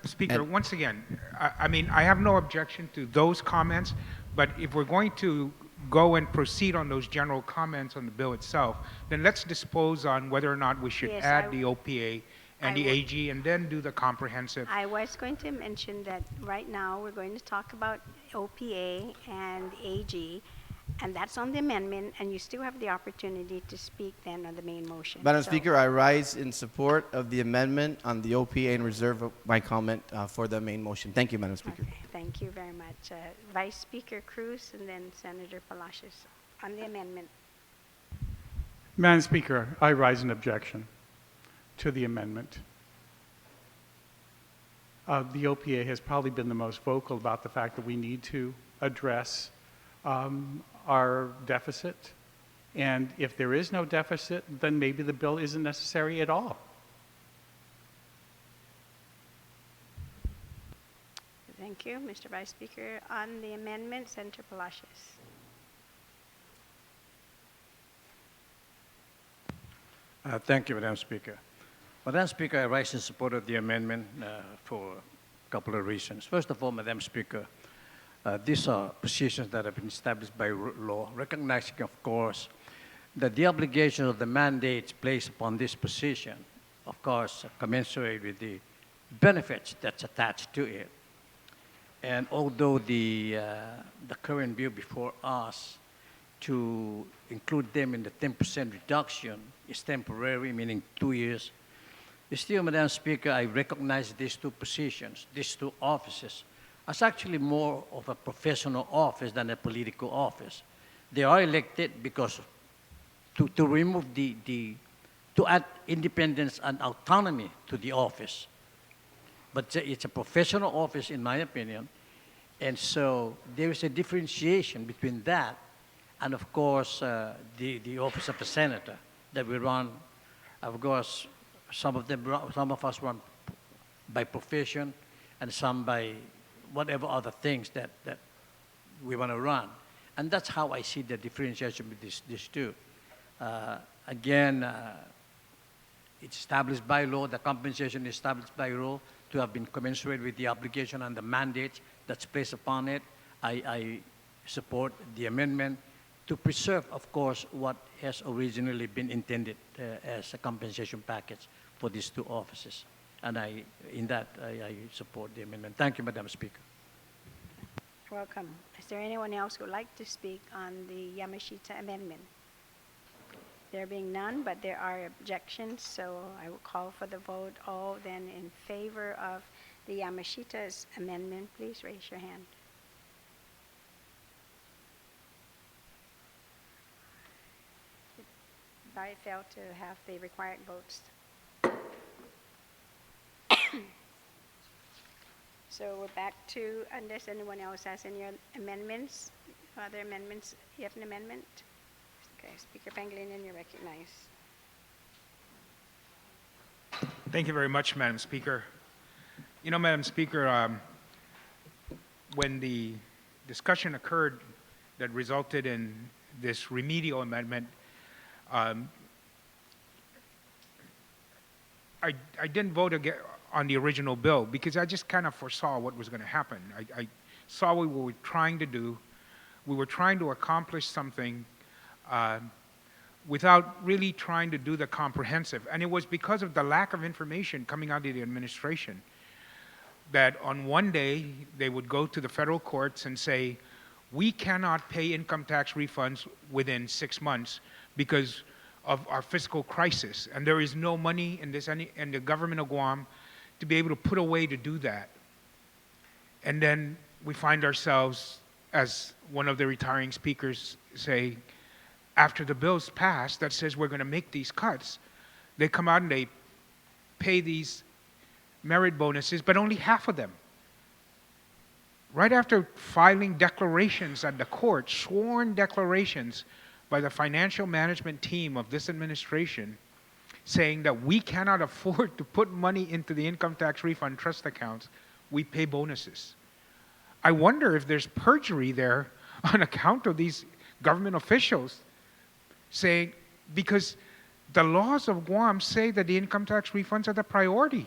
Speaker, And- once again, I mean, I have no objection to those comments, but if we're going to go and proceed on those general comments on the bill itself, then let's dispose on whether or not we should Yes, add the OPA and I the would- AG and then do the comprehensive. I was going to mention that right now we're going to talk about OPA and AG, and that's on the amendment, and you still have the opportunity to speak then on the main motion. Madam So- Speaker, I rise in support of the amendment on the OPA and reserve my comment for the main motion. Thank you, Madam Speaker. Okay, thank you very much. Vice Speaker Cruz and then Senator Palacios on the amendment. Madam Speaker, I rise in objection to the amendment. The OPA has probably been the most vocal about the fact that we need to address our deficit. And if there is no deficit, then maybe the bill isn't necessary at all. Thank you, Mr. Vice Speaker. On the amendment, Senator Palacios. Thank you, Madam Speaker. Madam Speaker, I rise in support of the amendment for a couple of reasons. First of all, Madam Speaker, these are positions that have been established by law, recognizing, of course, that the obligation of the mandates placed upon this position, of course, commensurate with the benefits that's attached to it. And although the current bill before us to include them in the 10% reduction is temporary, meaning 2 years, still, Madam Speaker, I recognize these two positions, these two offices, as actually more of a professional office than a political office. They are elected because to remove to add independence and autonomy to the office. But it's a professional office, in my opinion, and so there is a differentiation between that and, of course, the office of a senator that we run. Of course, some of us run by profession, and some by whatever other things that we want to run. And that's how I see the differentiation with these two. Again, it's established by law, the compensation is established by law, to have been commensurate with the obligation and the mandate that's placed upon it. I support the amendment to preserve, of course, what has originally been intended as a compensation package for these two offices. And I support the amendment. Thank you, Madam Speaker. Welcome. Is there anyone else who would like to speak on the Yamashita amendment? There being none, but there are objections, so I will call for the vote. All then in favor of the Yamashita's amendment, please raise your hand. I failed to have the required votes. So we're back to, unless anyone else has any amendments, other amendments. You have an amendment? Okay, Speaker Pangilinan, you're recognized. Thank you very much, Madam Speaker. You know, Madam Speaker, when the discussion occurred that resulted in this remedial amendment, I didn't vote on the original bill because I just kind of foresaw what was going to happen. I saw what we were trying to do. We were trying to accomplish something without really trying to do the comprehensive. And it was because of the lack of information coming out of the administration that on one day they would go to the federal courts and say, we cannot pay income tax refunds within 6 months because of our fiscal crisis, and there is no money in the government of Guam to be able to put away to do that. And then we find ourselves, as one of the retiring speakers say, after the bill's passed that says we're going to make these cuts, they come out and they pay these merit bonuses, but only half of them. Right after filing declarations at the court, sworn declarations by the financial management team of this administration, saying that we cannot afford to put money into the income tax refund trust accounts, we pay bonuses. I wonder if there's perjury there on account of these government officials saying, because the laws of Guam say that the income tax refunds are the priority,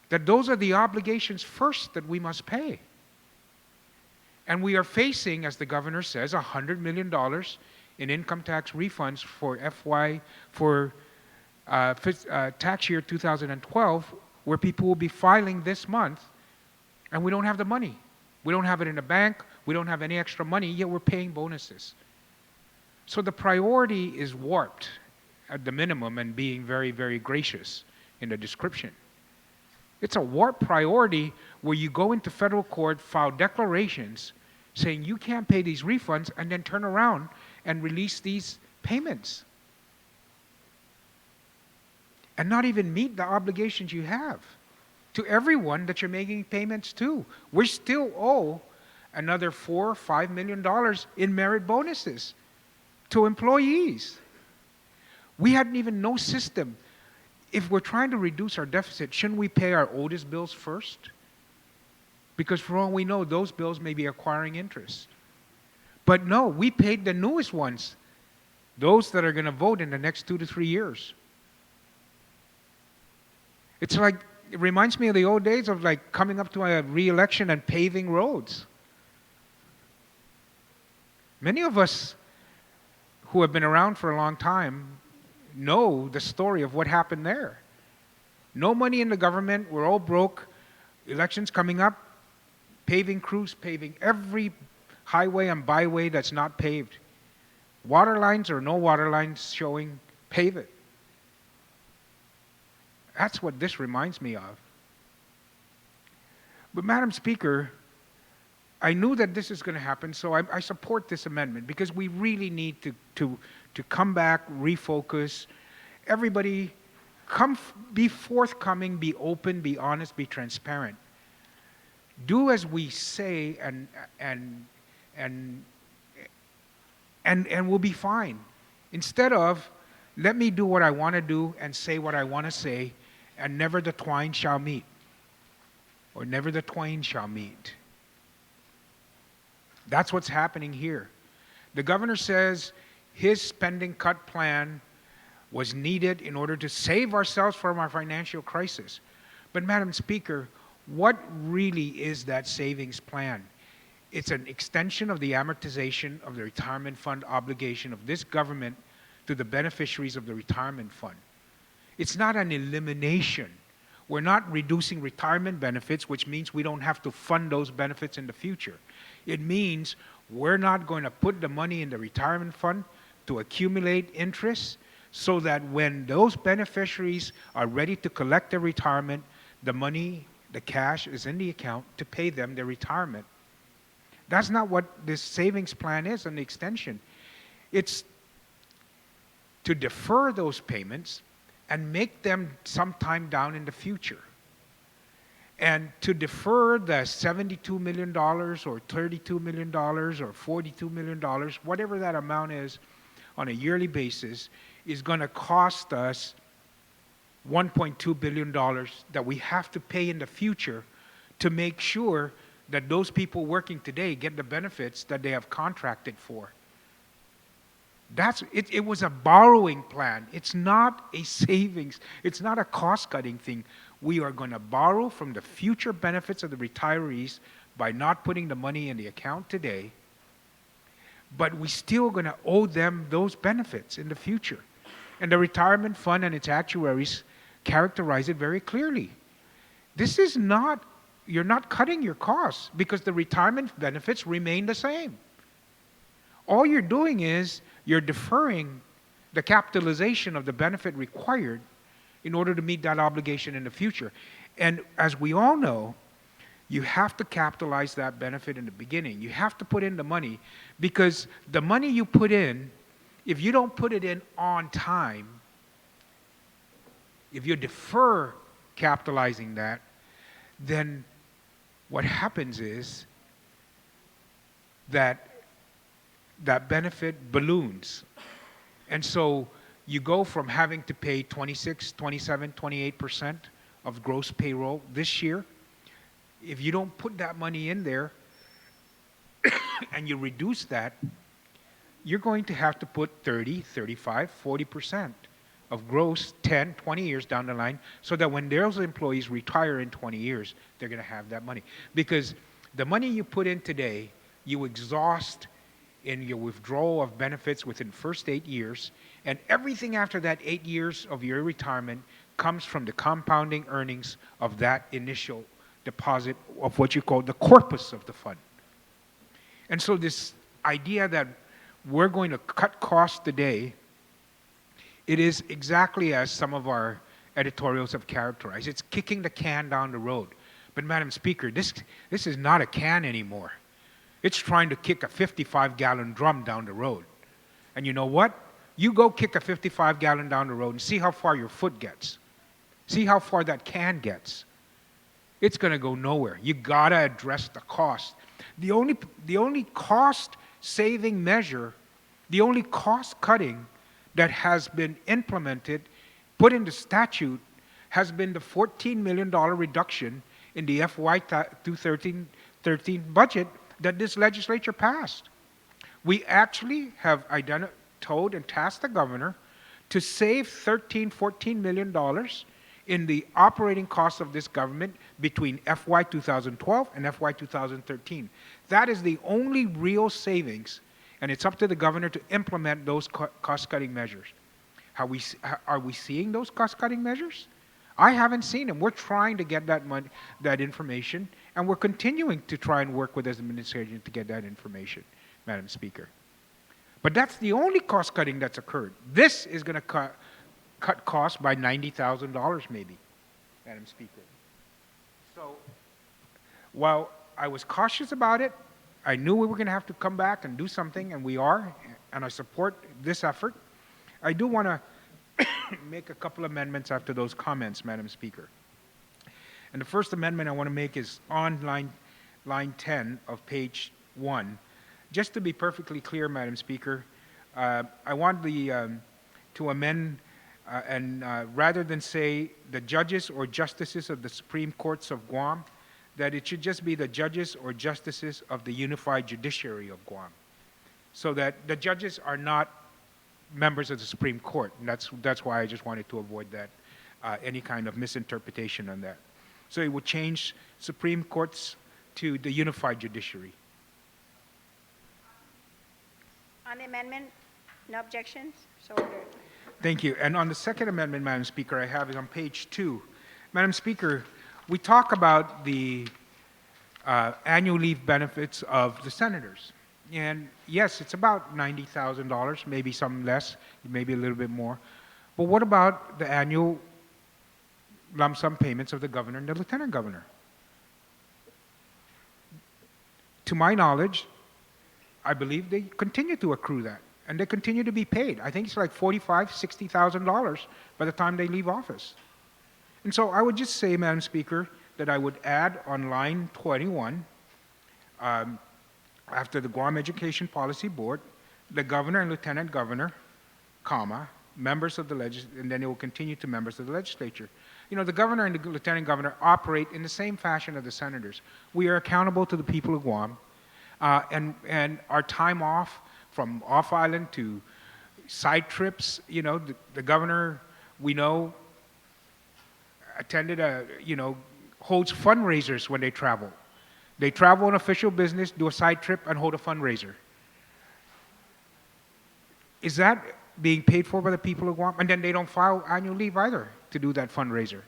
that those are the obligations first that we must pay. And we are facing, as the governor says, $100 million in income tax refunds for tax year 2012, where people will be filing this month, and we don't have the money. We don't have it in the bank. We don't have any extra money, yet we're paying bonuses. So the priority is warped at the minimum and being very, very gracious in the description. It's a warped priority where you go into federal court, file declarations saying you can't pay these refunds, and then turn around and release these payments. And not even meet the obligations you have to everyone that you're making payments to. We still owe another $4 or $5 million in merit bonuses to employees. We hadn't even no system. If we're trying to reduce our deficit, shouldn't we pay our oldest bills first? Because for all we know, those bills may be acquiring interest. But no, we paid the newest ones, those that are going to vote in the next 2 to 3 years. It's like, it reminds me of the old days of like coming up to a re-election and paving roads. Many of us who have been around for a long time know the story of what happened there. No money in the government, we're all broke, elections coming up, paving crews paving every highway and byway that's not paved. Water lines or no water lines showing, pave it. That's what this reminds me of. But Madam Speaker, I knew that this is going to happen, so I support this amendment because we really need to come back, refocus. Everybody, be forthcoming, be open, be honest, be transparent. Do as we say, and we'll be fine. Instead of, let me do what I want to do and say what I want to say, and never the twain shall meet, or never the twain shall meet. That's what's happening here. The governor says his spending cut plan was needed in order to save ourselves from our financial crisis. But Madam Speaker, what really is that savings plan? It's an extension of the amortization of the retirement fund obligation of this government to the beneficiaries of the retirement fund. It's not an elimination. We're not reducing retirement benefits, which means we don't have to fund those benefits in the future. It means we're not going to put the money in the retirement fund to accumulate interest so that when those beneficiaries are ready to collect their retirement, the money, the cash is in the account to pay them their retirement. That's not what this savings plan is, an extension. It's to defer those payments and make them sometime down in the future. And to defer the $72 million or $32 million or $42 million, whatever that amount is on a yearly basis, is going to cost us $1.2 billion that we have to pay in the future to make sure that those people working today get the benefits that they have contracted for. It was a borrowing plan. It's not a savings. It's not a cost-cutting thing. We are going to borrow from the future benefits of the retirees by not putting the money in the account today, but we're still going to owe them those benefits in the future. And the retirement fund and its actuaries characterize it very clearly. This is not, you're not cutting your costs because the retirement benefits remain the same. All you're doing is you're deferring the capitalization of the benefit required in order to meet that obligation in the future. And as we all know, you have to capitalize that benefit in the beginning. You have to put in the money because the money you put in, if you don't put it in on time, if you defer capitalizing that, then what happens is that that benefit balloons. And so you go from having to pay 26, 27, 28% of gross payroll this year. If you don't put that money in there and you reduce that, you're going to have to put 30, 35, 40% of gross 10, 20 years down the line so that when those employees retire in 20 years, they're going to have that money. Because the money you put in today, you exhaust in your withdrawal of benefits within the first 8 years, and everything after that 8 years of your retirement comes from the compounding earnings of that initial deposit of what you call the corpus of the fund. And so this idea that we're going to cut costs today, it is exactly as some of our editorials have characterized. It's kicking the can down the road. But Madam Speaker, this is not a can anymore. It's trying to kick a 55-gallon drum down the road. And you know what? You go kick a 55-gallon down the road and see how far your foot gets. See how far that can gets. It's going to go nowhere. You got to address the cost. The only cost-saving measure, the only cost-cutting that has been implemented, put in the statute, has been the $14 million reduction in the FY 2013 budget that this legislature passed. We actually have told and tasked the governor to save $14 million in the operating costs of this government between FY 2012 and FY 2013. That is the only real savings, and it's up to the governor to implement those cost-cutting measures. Are we seeing those cost-cutting measures? I haven't seen them. We're trying to get that information, and we're continuing to try and work with the administration to get that information, Madam Speaker. But that's the only cost-cutting that's occurred. This is going to cut costs by $90,000 maybe, Madam Speaker. So while I was cautious about it, I knew we were going to have to come back and do something, and we are, and I support this effort. I do want to make a couple amendments after those comments, Madam Speaker. And the first amendment I want to make is on line 10 of page 1. Just to be perfectly clear, Madam Speaker, I want to amend and rather than say the judges or justices of the Supreme Courts of Guam, that it should just be the judges or justices of the Unified Judiciary of Guam. So that the judges are not members of the Supreme Court. And that's why I just wanted to avoid that, any kind of misinterpretation on that. So it would change Supreme Courts to the unified judiciary. On the amendment, no objections? So ordered. Thank you. And on the second amendment, Madam Speaker, I have it on page 2. Madam Speaker, we talk about the annual leave benefits of the senators. And yes, it's about $90,000, maybe some less, maybe a little bit more. But what about the annual lump sum payments of the governor and the lieutenant governor? To my knowledge, I believe they continue to accrue that, and they continue to be paid. I think it's like $45,000, $60,000 by the time they leave office. And so I would just say, Madam Speaker, that I would add on line 21, after the Guam Education Policy Board, the governor and lieutenant governor, comma, members of the legislature, and then it will continue to members of the legislature. You know, the governor and the lieutenant governor operate in the same fashion as the senators. We are accountable to the people of Guam, and our time off, from off-island to side trips, you know, the governor, we know, attended holds fundraisers when they travel. They travel on official business, do a side trip, and hold a fundraiser. Is that being paid for by the people of Guam? And then they don't file annual leave either to do that fundraiser.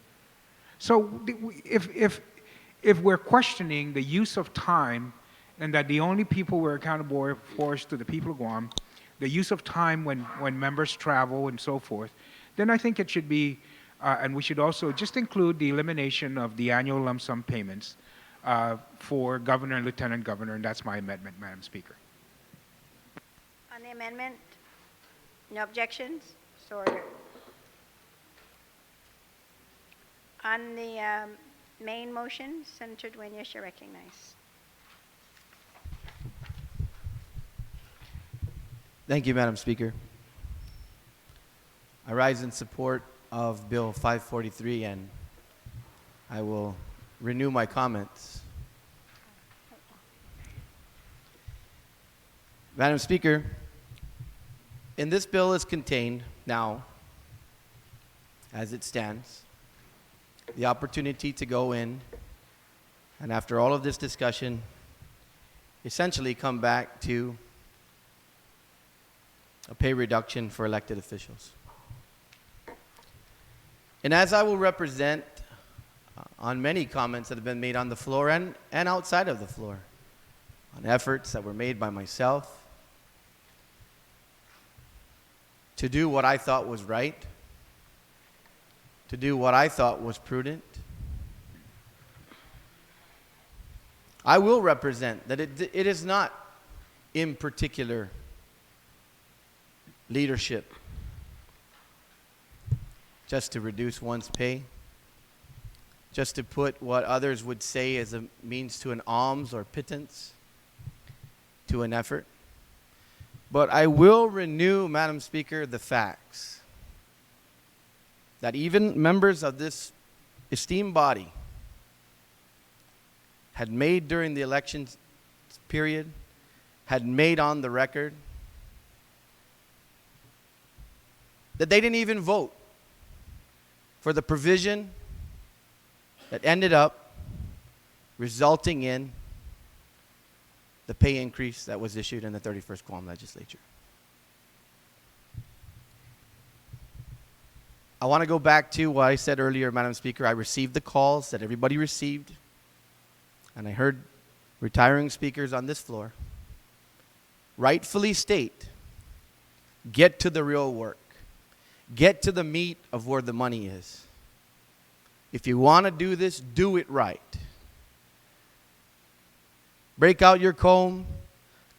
So if we're questioning the use of time, and that the only people we're accountable for is to the people of Guam, the use of time when members travel and so forth, then I think it should be, and we should also just include the elimination of the annual lump sum payments for governor and lieutenant governor, and that's my amendment, Madam Speaker. On the amendment, no objections? So ordered. On the main motion, Senator Dueñas, you're recognized. Thank you, Madam Speaker. I rise in support of Bill 543, and I will renew my comments. Madam Speaker, in this bill is contained now, as it stands, the opportunity to go in and, after all of this discussion, essentially come back to a pay reduction for elected officials. And as I will represent on many comments that have been made on the floor and outside of the floor, on efforts that were made by myself to do what I thought was right, to do what I thought was prudent, I will represent that it is not in particular leadership just to reduce one's pay, just to put what others would say as a means to an alms or pittance to an effort. But I will renew, Madam Speaker, the facts that even members of this esteemed body had made during the election period, had made on the record, that they didn't even vote for the provision that ended up resulting in the pay increase that was issued in the 31st Guam Legislature. I want to go back to what I said earlier, Madam Speaker. I received the calls that everybody received, and I heard retiring speakers on this floor rightfully state, get to the real work. Get to the meat of where the money is. If you want to do this, do it right. Break out your comb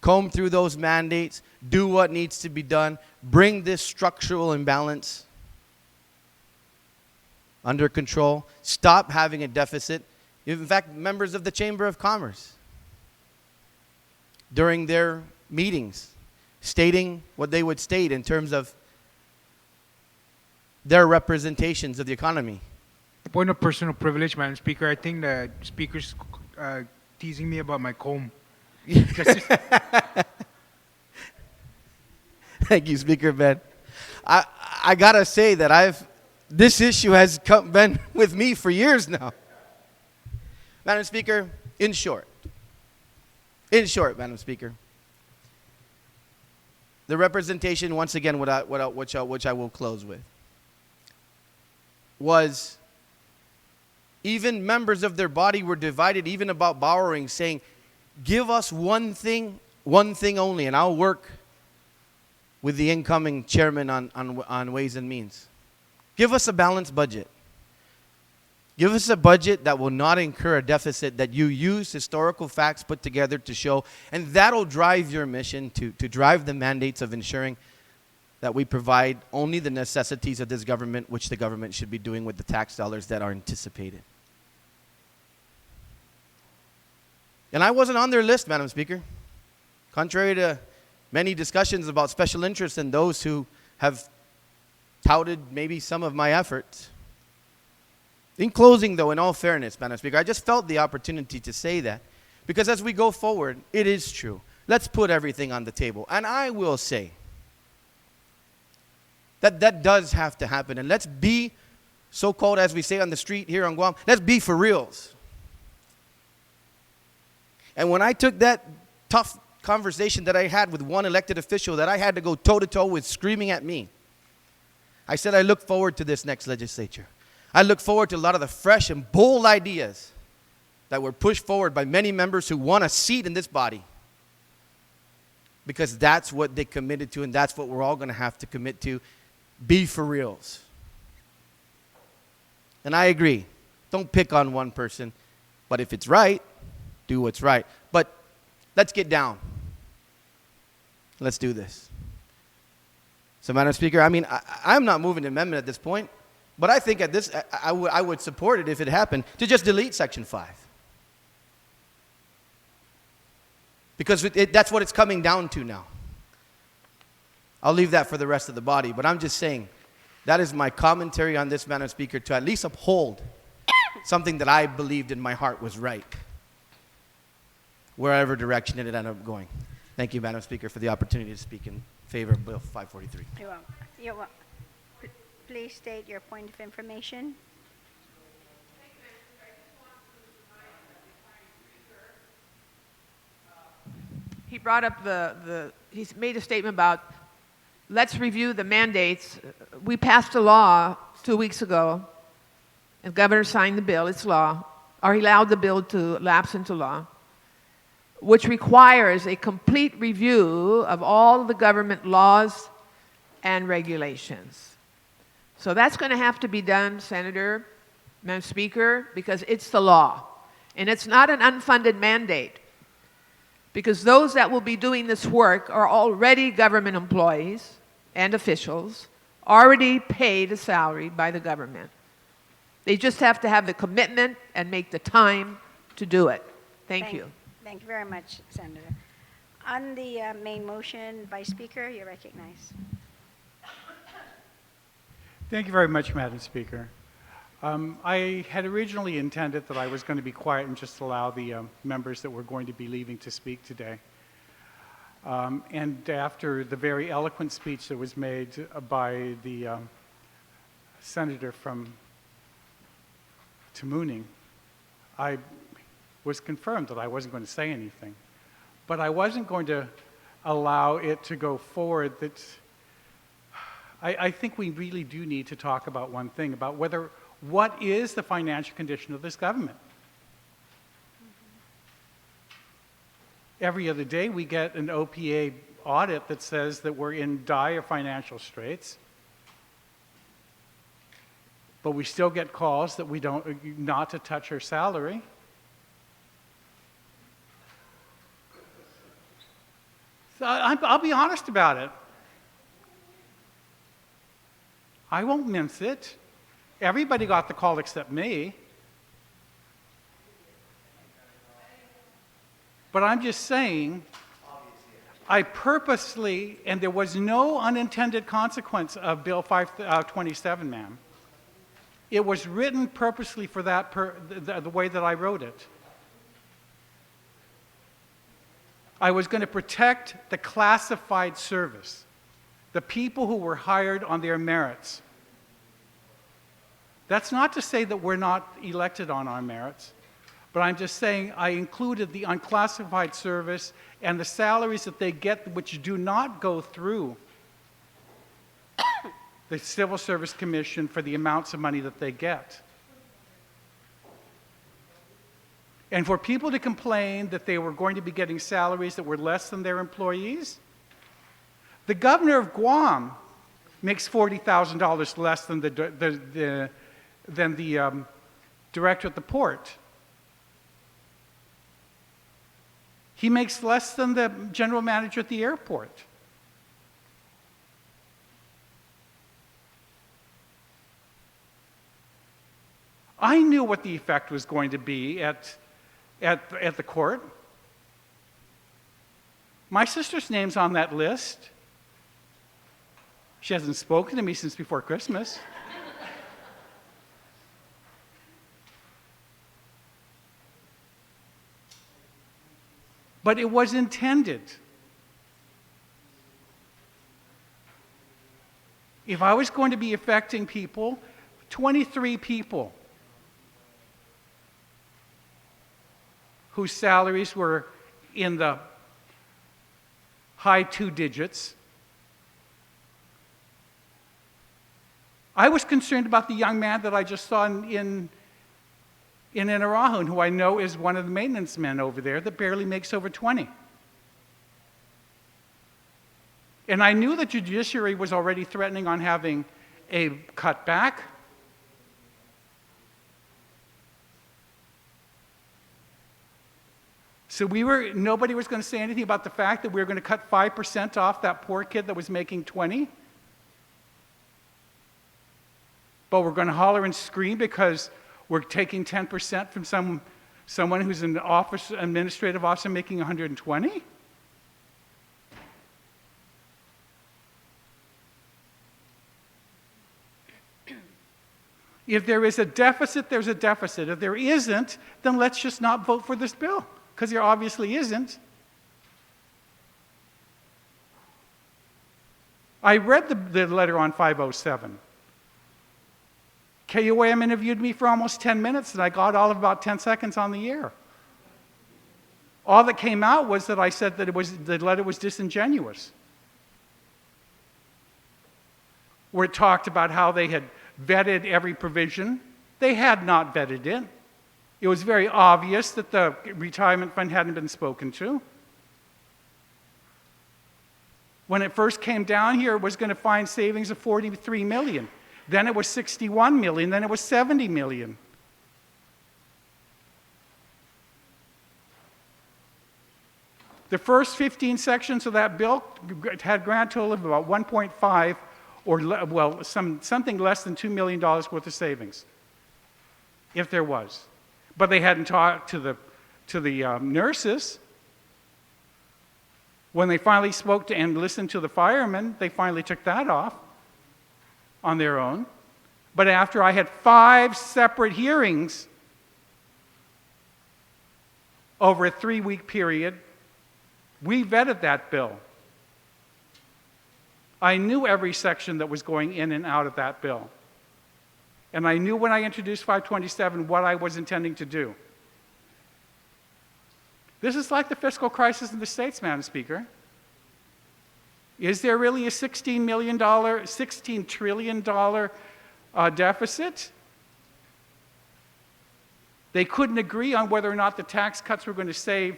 through those mandates, do what needs to be done, bring this structural imbalance under control, stop having a deficit. In fact, members of the Chamber of Commerce, during their meetings, stating what they would state in terms of their representations of the economy. Point of personal privilege, Madam Speaker. I think the Speaker's teasing me about my comb. Thank you, Speaker Ben. I gotta say that this issue has been with me for years now. Madam Speaker, in short, Madam Speaker, the representation, once again, which I will close with, was even members of their body were divided even about borrowing, saying, give us one thing only, and I'll work with the incoming chairman on Ways and Means. Give us a balanced budget. Give us a budget that will not incur a deficit, that you use historical facts put together to show, and that'll drive your mission to drive the mandates of ensuring that we provide only the necessities of this government, which the government should be doing with the tax dollars that are anticipated. And I wasn't on their list, Madam Speaker. Contrary to many discussions about special interests and those who have touted maybe some of my efforts. In closing, though, in all fairness, Madam Speaker, I just felt the opportunity to say that, because as we go forward, it is true. Let's put everything on the table. And I will say that that does have to happen. And let's be, so-called, as we say on the street here on Guam, let's be for reals. And when I took that tough conversation that I had with one elected official that I had to go toe-to-toe with screaming at me, I said I look forward to this next legislature. I look forward to a lot of the fresh and bold ideas that were pushed forward by many members who want a seat in this body, because that's what they committed to, and that's what we're all going to have to commit to. Be for reals. And I agree. Don't pick on one person, but if it's right, do what's right. But let's get down. Let's do this. So, Madam Speaker, I mean, I'm not moving the amendment at this point, but I think at this, I would support it if it happened, to just delete Section 5. Because that's what it's coming down to now. I'll leave that for the rest of the body, but I'm just saying that is my commentary on this, Madam Speaker, to at least uphold something that I believed in my heart was right, wherever direction it ended up going. Thank you, Madam Speaker, for the opportunity to speak in favor of Bill 543. You're welcome. Please state your point of information. He brought up he's made a statement about, let's review the mandates. We passed a law 2 weeks ago, and the governor signed the bill, it's law, or he allowed the bill to lapse into law, which requires a complete review of all the government laws and regulations. So that's going to have to be done, Senator, Madam Speaker, because it's the law. And it's not an unfunded mandate, because those that will be doing this work are already government employees and officials, already paid a salary by the government. They just have to have the commitment and make the time to do it. Thank you. Thank you very much, Senator. On the main motion, Vice Speaker, you're recognized. Thank you very much, Madam Speaker. I had originally intended that I was going to be quiet and just allow the members that were going to be leaving to speak today. And after the very eloquent speech that was made by the senator from Tamuning, I was confirmed that I wasn't going to say anything. But I wasn't going to allow it to go forward. I think we really do need to talk about one thing, about what is the financial condition of this government. Every other day we get an OPA audit that says that we're in dire financial straits, but we still get calls that we don't, not to touch our salary. So I'll be honest about it. I won't mince it. Everybody got the call except me. But I'm just saying, I purposely, and there was no unintended consequence of Bill 527, ma'am. It was written purposely for that, the way that I wrote it. I was going to protect the classified service, the people who were hired on their merits. That's not to say that we're not elected on our merits, But I'm just saying I included the unclassified service and the salaries that they get, which do not go through the Civil Service Commission for the amounts of money that they get. And for people to complain that they were going to be getting salaries that were less than their employees, the governor of Guam makes $40,000 less than the director at the port. He makes less than the general manager at the airport. I knew what the effect was going to be at the court. My sister's name's on that list. She hasn't spoken to me since before Christmas. But it was intended. If I was going to be affecting people, 23 people whose salaries were in the high 2 digits. I was concerned about the young man that I just saw in Inarahu, who I know is one of the maintenance men over there that barely makes over 20. And I knew the judiciary was already threatening on having a cutback. So nobody was going to say anything about the fact that we were going to cut 5% off that poor kid that was making 20. But we're going to holler and scream because we're taking 10% from someone who's an administrative officer making 120. If there is a deficit, there's a deficit. If there isn't, then let's just not vote for this bill, because there obviously isn't. I read the letter on 507. KUAM interviewed me for almost 10 minutes, and I got all of about 10 seconds on the air. All that came out was that I said that the letter was disingenuous, where it talked about how they had vetted every provision. They had not vetted it. It was very obvious that the retirement fund hadn't been spoken to. When it first came down here, it was going to find savings of $43 million. Then it was $61 million. Then it was $70 million. The first 15 sections of that bill had a grand total of about 1.5 or something less than $2 million worth of savings, if there was. But they hadn't talked to the nurses. When they finally spoke to and listened to the firemen, they finally took that off on their own. But after I had 5 separate hearings over a 3-week period, we vetted that bill. I knew every section that was going in and out of that bill. And I knew when I introduced 527 what I was intending to do. This is like the fiscal crisis in the States, Madam Speaker. Is there really a $16 trillion deficit? They couldn't agree on whether or not the tax cuts we're going to save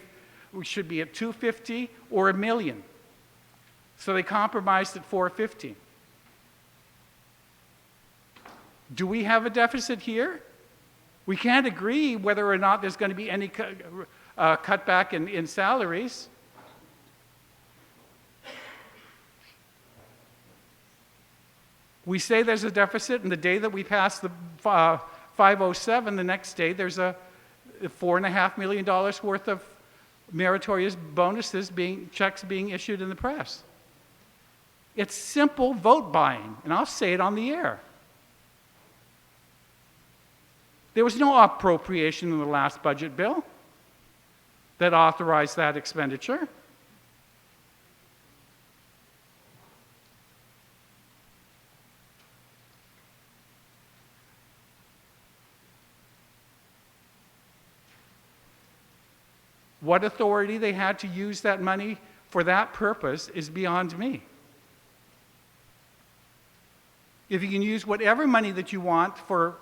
should be at $250 or $1 million. So they compromised at $450. Do we have a deficit here? We can't agree whether or not there's going to be any cutback in salaries. We say there's a deficit, and the day that we pass the 507, the next day there's a $4.5 million worth of meritorious bonuses checks being issued in the press. It's simple vote buying, and I'll say it on the air. There was no appropriation in the last budget bill that authorized that expenditure. What authority they had to use that money for that purpose is beyond me. If you can use whatever money that you want for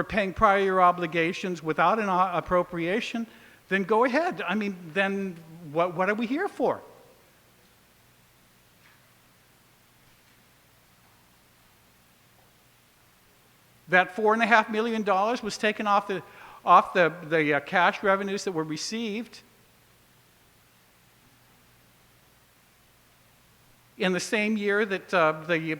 paying prior year obligations without an appropriation, then go ahead. I mean, then what are we here for? That $4.5 million was taken off the cash revenues that were received in the same year that the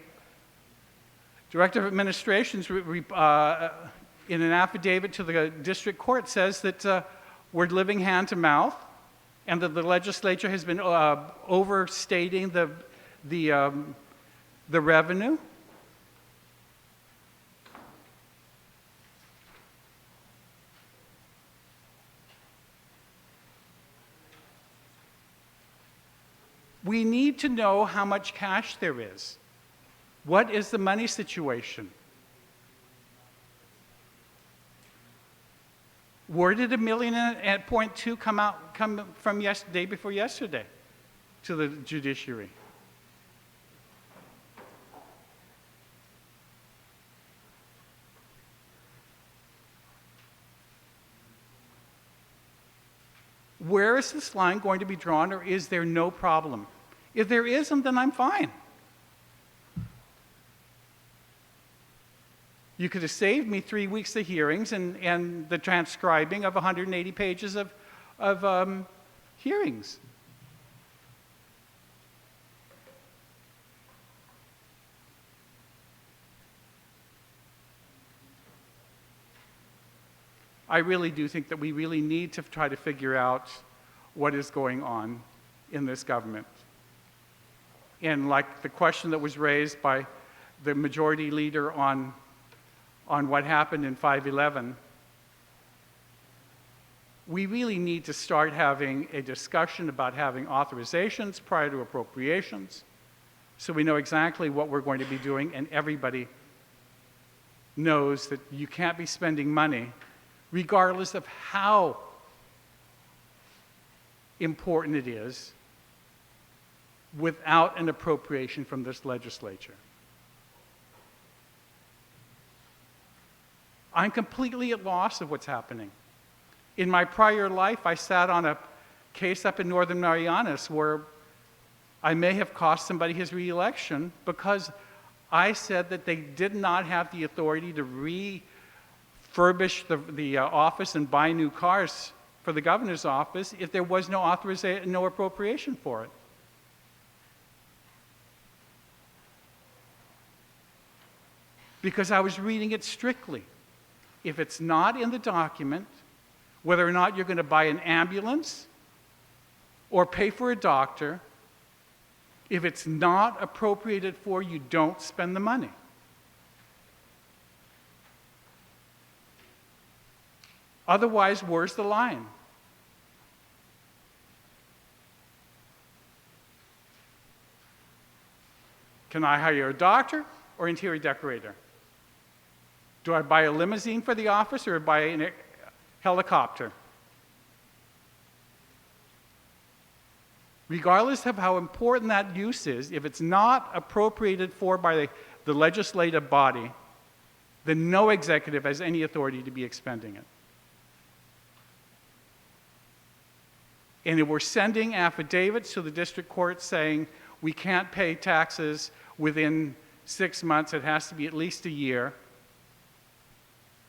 Director of Administrations, in an affidavit to the district court, says that we're living hand to mouth, and that the legislature has been overstating the revenue. We need to know how much cash there is. What is the money situation? Where did $1.2 million come from day before yesterday to the judiciary? Where is this line going to be drawn, or is there no problem? If there isn't, then I'm fine. You could have saved me 3 weeks of hearings and the transcribing of 180 pages of hearings. I really do think that we really need to try to figure out what is going on in this government. And like the question that was raised by the majority leader on what happened in 5/11, we really need to start having a discussion about having authorizations prior to appropriations, so we know exactly what we're going to be doing, and everybody knows that you can't be spending money, regardless of how important it is, without an appropriation from this legislature. I'm completely at loss of what's happening. In my prior life, I sat on a case up in Northern Marianas where I may have cost somebody his re-election because I said that they did not have the authority to refurbish the office and buy new cars for the governor's office if there was no authorization, no appropriation for it. Because I was reading it strictly. If it's not in the document, whether or not you're going to buy an ambulance or pay for a doctor, if it's not appropriated for, you don't spend the money. Otherwise, where's the line? Can I hire a doctor or interior decorator? Do I buy a limousine for the office or buy a helicopter? Regardless of how important that use is, if it's not appropriated for by the legislative body, then no executive has any authority to be expending it. And if we're sending affidavits to the district court saying we can't pay taxes within 6 months, it has to be at least a year,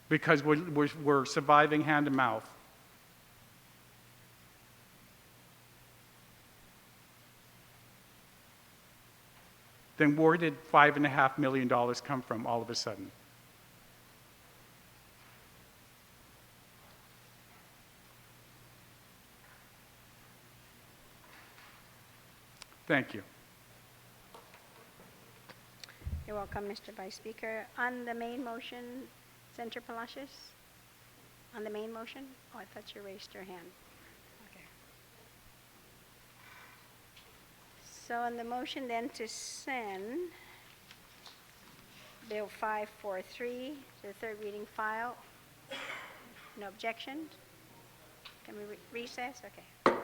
because we're surviving hand to mouth. Then where did $5.5 million come from all of a sudden? Thank you. You're welcome, Mr. Vice Speaker. On the main motion, Senator Palacios? On the main motion? Oh, I thought you raised your hand. Okay. So on the motion then to send Bill 543 to the third reading file, no objection? Can we recess? Okay.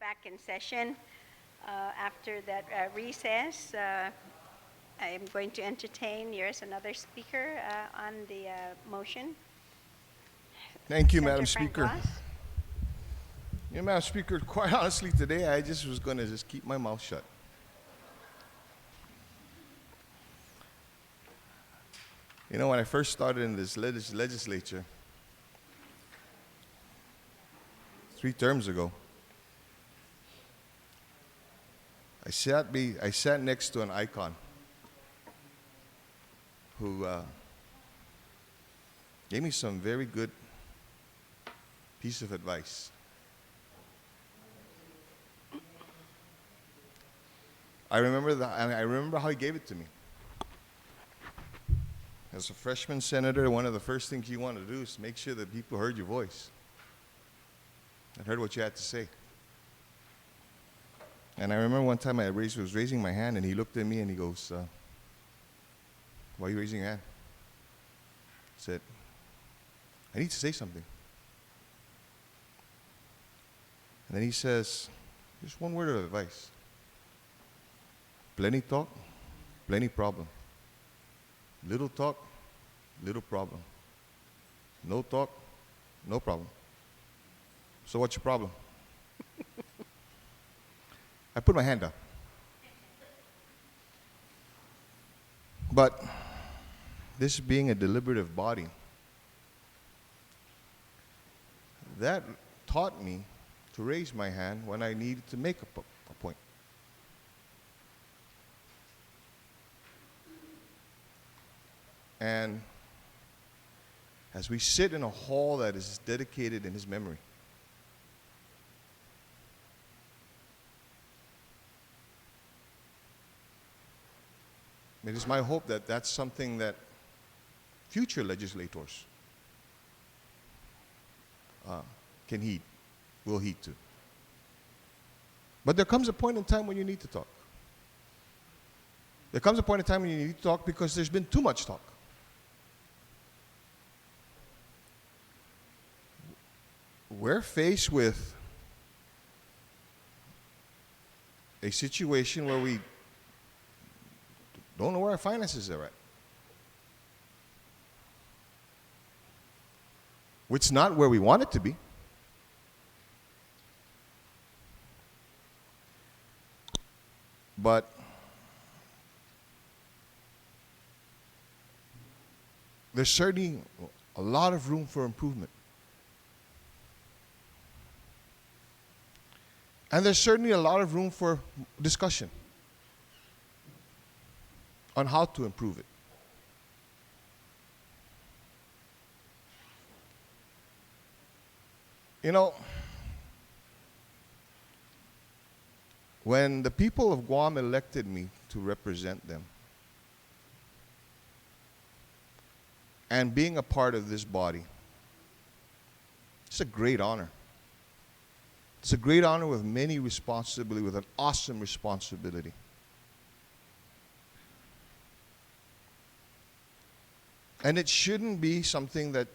back in session. After that recess, I am going to entertain, here's another speaker on the motion. Thank you, Senator Madam Frank Speaker. Blas. You know, Madam Speaker, quite honestly, today I just was going to just keep my mouth shut. You know, when I first started in this legislature 3 terms ago, I sat next to an icon who gave me some very good piece of advice. I remember how he gave it to me. As a freshman senator, one of the first things you want to do is make sure that people heard your voice and heard what you had to say. And I remember one time I was raising my hand, and he looked at me and he goes, "Why are you raising your hand?" I said, "I need to say something." And then he says, just one word of advice: plenty talk, plenty problem. Little talk, little problem. No talk, no problem. So what's your problem? I put my hand up. But this being a deliberative body, that taught me to raise my hand when I needed to make a point. And as we sit in a hall that is dedicated in his memory, it is my hope that that's something that future legislators will heed to. But there comes a point in time when you need to talk. There comes a point in time when you need to talk because there's been too much talk. We're faced with a situation where we don't know where our finances are at. Which is not where we want it to be. But there's certainly a lot of room for improvement. And there's certainly a lot of room for discussion on how to improve it. You know, when the people of Guam elected me to represent them, and being a part of this body, it's a great honor. It's a great honor with many responsibility, with an awesome responsibility. And it shouldn't be something that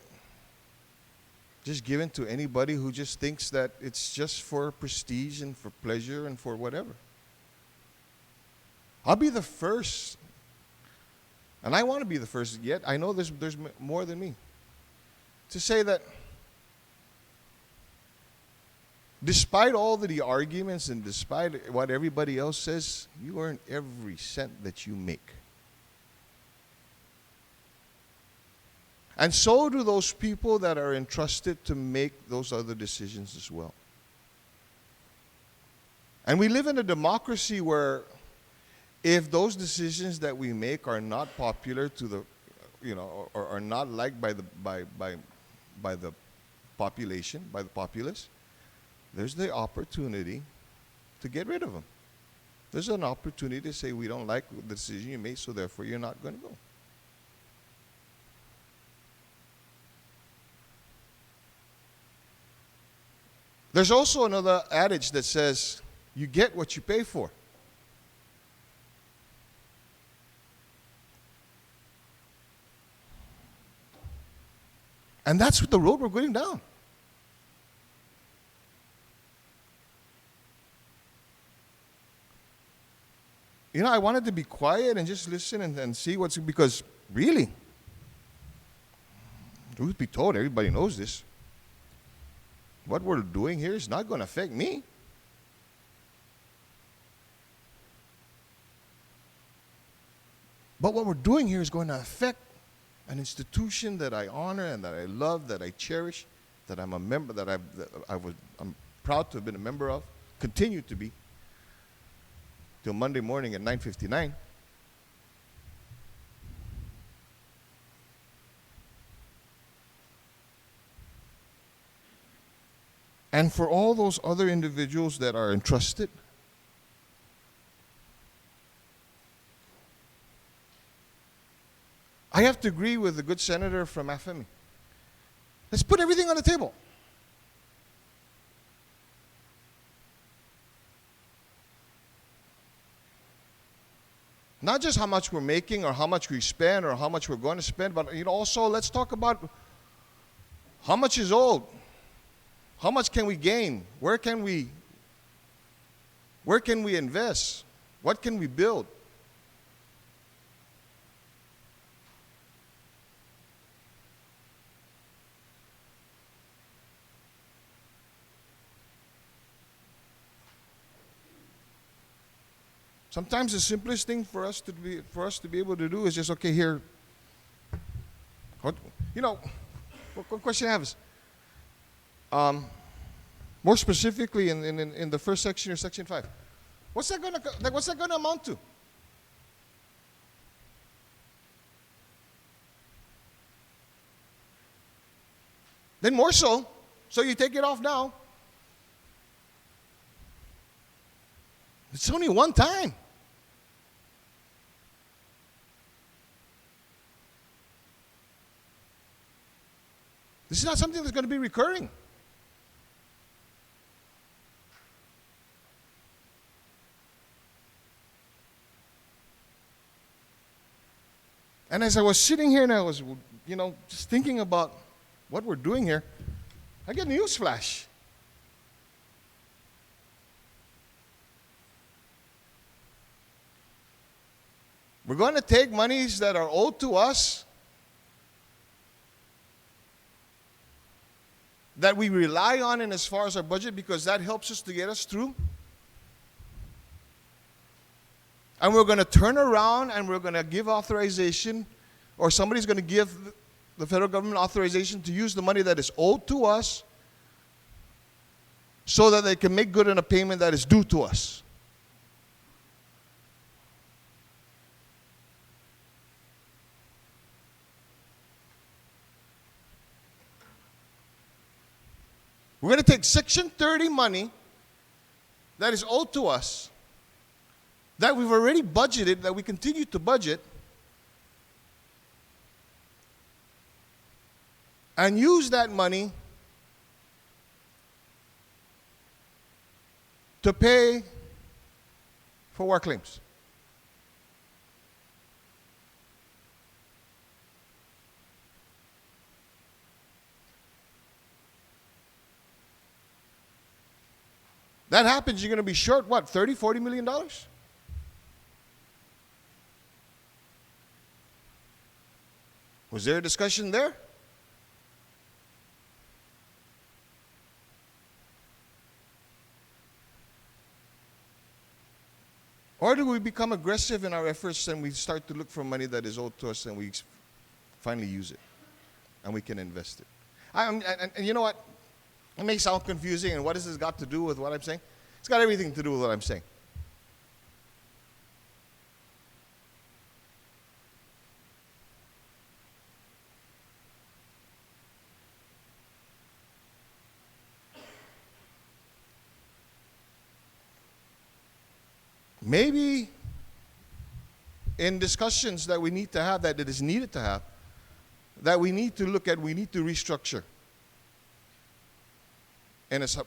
just given to anybody who just thinks that it's just for prestige and for pleasure and for whatever. I'll be the first, and I want to be the first, yet I know there's more than me, to say that despite all of the arguments and despite what everybody else says, you earn every cent that you make. And so do those people that are entrusted to make those other decisions as well. And we live in a democracy where if those decisions that we make are not popular to the, or are not liked by the population, by the populace, there's the opportunity to get rid of them. There's an opportunity to say, we don't like the decision you made, so therefore you're not going to go. There's also another adage that says, you get what you pay for. And that's what the road we're going down. you know, I wanted to be quiet and just listen and see what's, because really, truth be told, everybody knows this. What we're doing here is not going to affect me. But what we're doing here is going to affect an institution that I honor and that I love, that I cherish, that I'm a member, I'm proud to have been a member of, continue to be, till Monday morning at 9:59. And for all those other individuals that are entrusted, I have to agree with the good senator from AFEMI. Let's put everything on the table. Not just how much we're making or how much we spend or how much we're going to spend, but also let's talk about how much is owed. How much can we gain? Where can we invest? What can we build? Sometimes the simplest thing for us to be able to do is just, okay, here. What question I have is, more specifically in the first section or section 5, what's that gonna amount to? Then more so you take it off now. It's only one time. This is not something that's going to be recurring. And as I was sitting here and I was, just thinking about what we're doing here, I get a news flash. We're going to take monies that are owed to us, that we rely on in as far as our budget, because that helps us to get us through. And we're going to turn around and we're going to give authorization, or somebody's going to give the federal government authorization to use the money that is owed to us so that they can make good on a payment that is due to us. We're going to take Section 30 money that is owed to us, that we've already budgeted, that we continue to budget, and use that money to pay for war claims. That happens, you're going to be short, what, $30, $40 million? Was there a discussion there? Or do we become aggressive in our efforts and we start to look for money that is owed to us and we finally use it and we can invest it? And you know what? It may sound confusing, and what has this got to do with what I'm saying? It's got everything to do with what I'm saying. Maybe in discussions that we need to have, that it is needed to have, that we need to look at, we need to restructure. And it's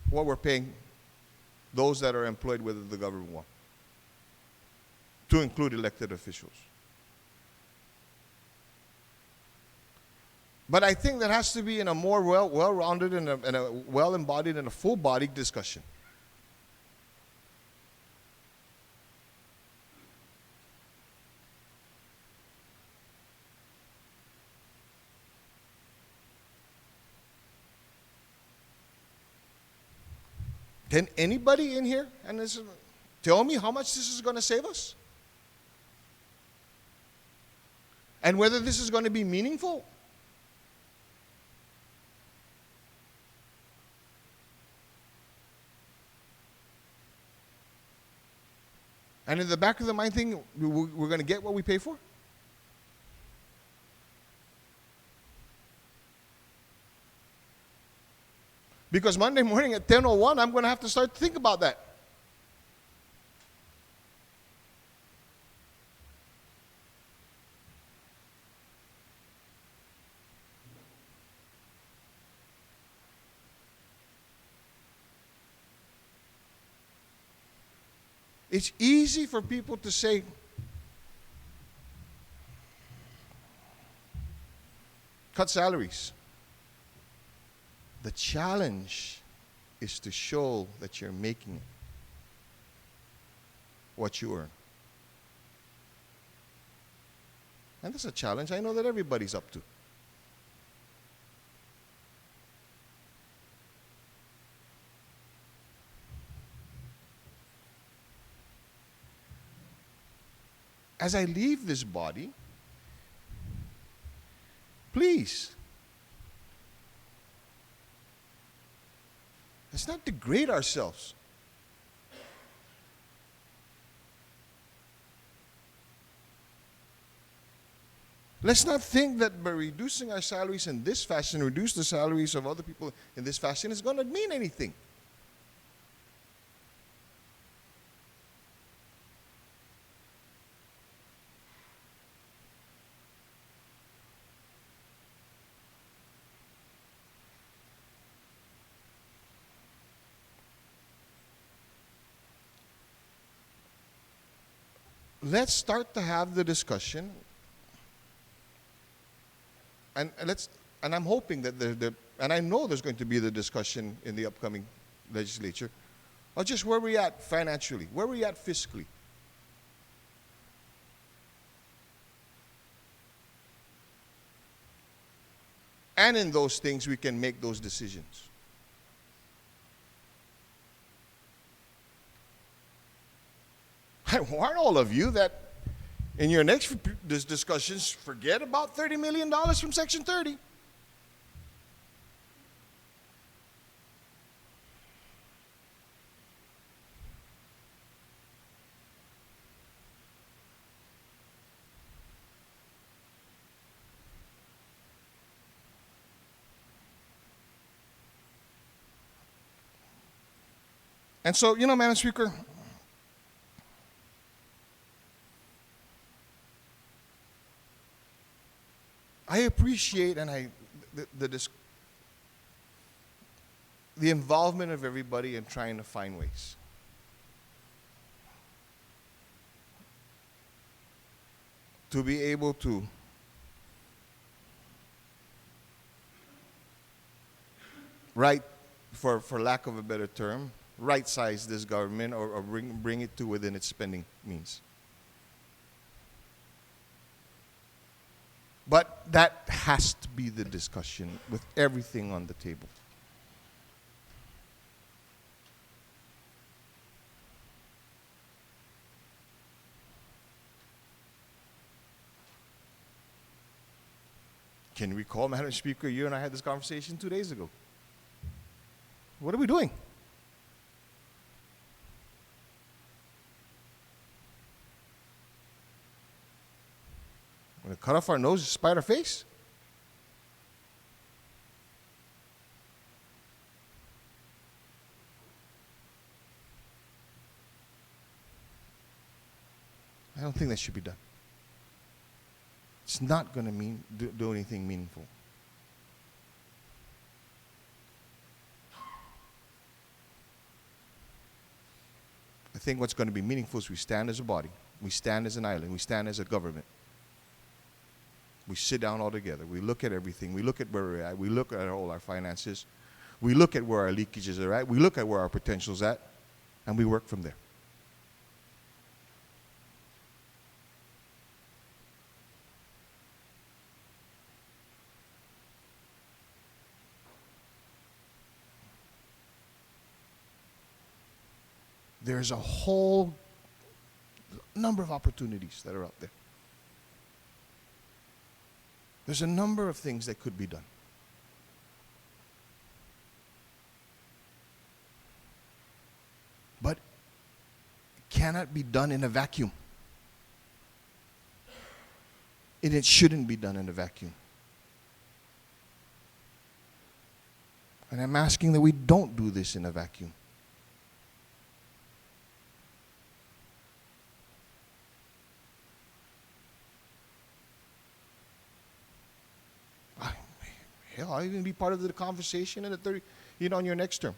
what we're paying those that are employed with the government one, to include elected officials. But I think that has to be in a more well-rounded and a well-embodied and a full-bodied discussion. Can anybody in here and this, tell me how much this is going to save us? And whether this is going to be meaningful? And in the back of the mind thing, we're going to get what we pay for? Because Monday morning at 10:01, I'm going to have to start to think about that. It's easy for people to say, cut salaries. The challenge is to show that you're making what you earn. And that's a challenge I know that everybody's up to. As I leave this body, please, let's not degrade ourselves. Let's not think that by reducing our salaries in this fashion, reduce the salaries of other people in this fashion is going to mean anything. Let's start to have the discussion, and I'm hoping that and I know there's going to be the discussion in the upcoming legislature, of just where we're at financially, where we're at fiscally. And in those things, we can make those decisions. I warn all of you that in your next discussions, forget about $30 million from Section 30. And so, Madam Speaker, I appreciate the involvement of everybody in trying to find ways. To be able to for lack of a better term, right-size this government or bring it to within its spending means. But that has to be the discussion with everything on the table. Can you recall, Madam Speaker, you and I had this conversation 2 days ago? What are we doing? We're going to cut off our nose to spite our face? I don't think that should be done. It's not going to do anything meaningful. I think what's going to be meaningful is we stand as a body. We stand as an island. We stand as a government. We sit down all together. We look at everything. We look at where we're at. We look at all our finances. We look at where our leakages are at. We look at where our potential's at. And we work from there. there's a whole number of opportunities that are out there. There's a number of things that could be done. But it cannot be done in a vacuum. And it shouldn't be done in a vacuum. And I'm asking that we don't do this in a vacuum. Hell, I'll even be part of the conversation in the 30, in your next term,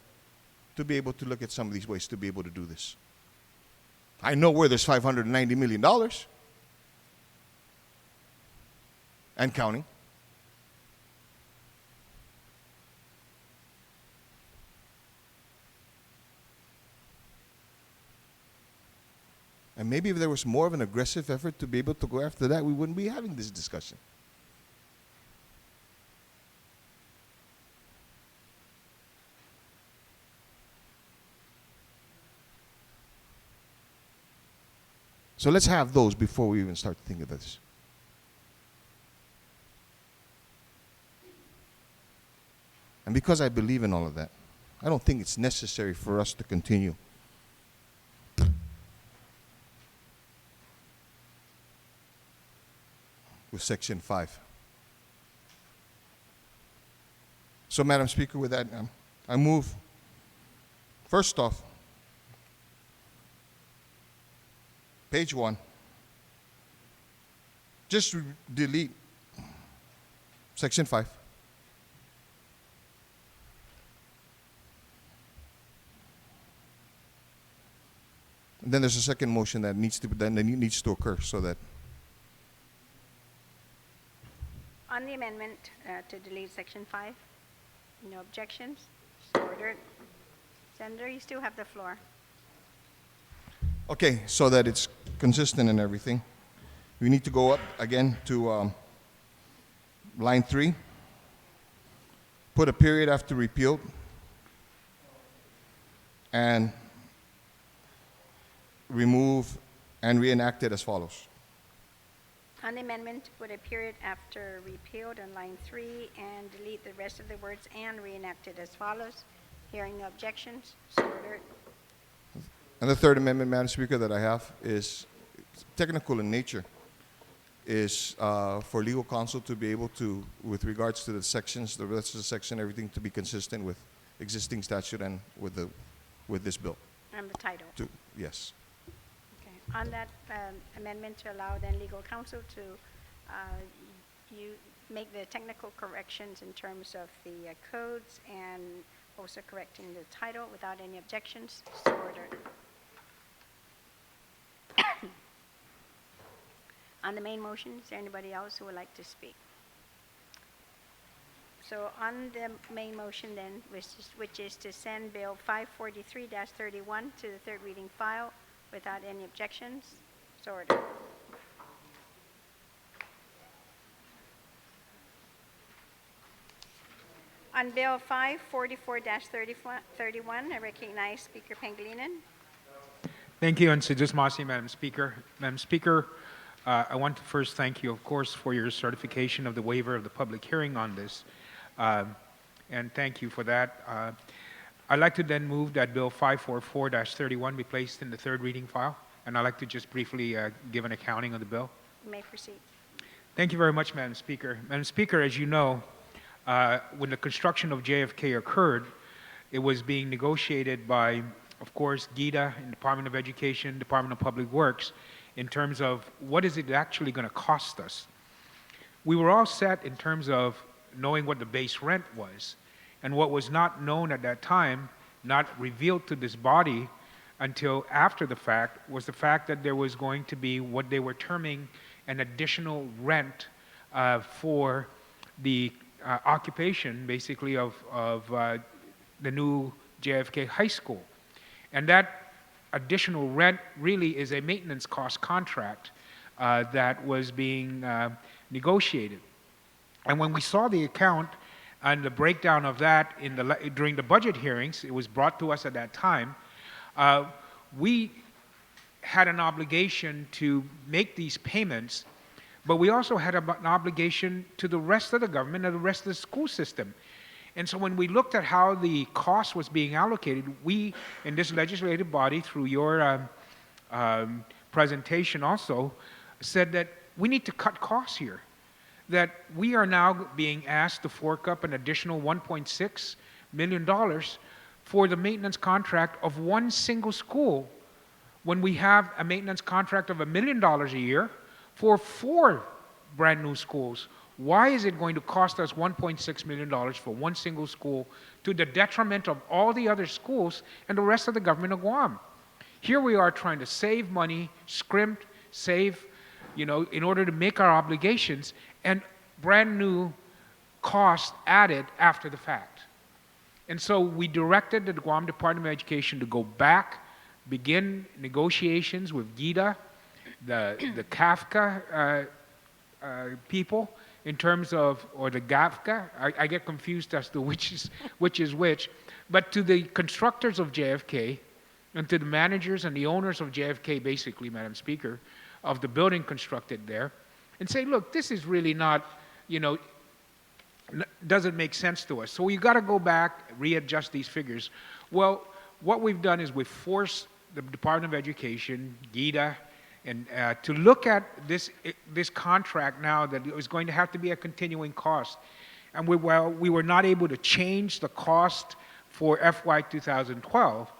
to be able to look at some of these ways to be able to do this. I know where there's $590 million and counting. And maybe if there was more of an aggressive effort to be able to go after that, we wouldn't be having this discussion. So let's have those before we even start to think of this. And because I believe in all of that, I don't think it's necessary for us to continue with Section 5. So, Madam Speaker, with that, I move, first off, page 1, just delete Section 5. And then there's a second motion that needs to occur so that On the amendment to delete Section 5, no objections, so ordered. Senator, you still have the floor. okay, so that it's consistent and everything, we need to go up again to line 3, put a period after repealed, and remove and reenact it as follows. On the amendment, put a period after repealed on line 3 and delete the rest of the words and reenact it as follows. Hearing no objections, so ordered. And the third amendment, Madam Speaker, that I have is technical in nature, is for legal counsel to be able to, with regards to the sections, the rest of the section, everything to be consistent with existing statute and with this bill. And the title. Yes. Okay. On that amendment to allow then legal counsel to you make the technical corrections in terms of the codes and also correcting the title without any objections, so ordered. On the main motion, is there anybody else who would like to speak? So on the main motion then, which is to send Bill 543-31 to the third reading file without any objections, so ordered. On Bill 544-31, I recognize Speaker Pangilinan. Thank you, and Sejusmasi, Madam Speaker. Madam Speaker, I want to first thank you, of course, for your certification of the waiver of the public hearing on this, and thank you for that. I'd like to then move that Bill 544-31 be placed in the third reading file, and I'd like to just briefly give an accounting of the bill. You may proceed. Thank you very much, Madam Speaker. Madam Speaker, as you know, when the construction of JFK occurred, it was being negotiated by, of course, GIDA and Department of Education, Department of Public Works, in terms of what is it actually going to cost us. We were all set in terms of knowing what the base rent was, and what was not known at that time, not revealed to this body until after the fact, was the fact that there was going to be what they were terming an additional rent for the occupation, basically, of the new JFK High School. And that additional rent really is a maintenance cost contract that was being negotiated. And when we saw the account and the breakdown of that during the budget hearings, it was brought to us at that time, we had an obligation to make these payments, but we also had an obligation to the rest of the government and the rest of the school system. And so when we looked at how the cost was being allocated, we, in this legislative body, through your presentation also, said that we need to cut costs here. That we are now being asked to fork up an additional $1.6 million for the maintenance contract of one single school, when we have a maintenance contract of $1 million a year for 4 brand new schools. Why is it going to cost us $1.6 million for one single school to the detriment of all the other schools and the rest of the government of Guam? Here we are trying to save money, scrimp, save, in order to make our obligations, and brand new cost added after the fact. And so we directed the Guam Department of Education to go back, begin negotiations with GIDA, the CAFCA people, in terms of, or the GAFCA, I get confused as to which is which, but to the constructors of JFK, and to the managers and the owners of JFK, basically, Madam Speaker, of the building constructed there, and say, look, this is really not, doesn't make sense to us. So you got to go back, readjust these figures. Well, what we've done is we've forced the Department of Education, GIDA, and to look at this contract now that is going to have to be a continuing cost. And we were not able to change the cost for FY 2012.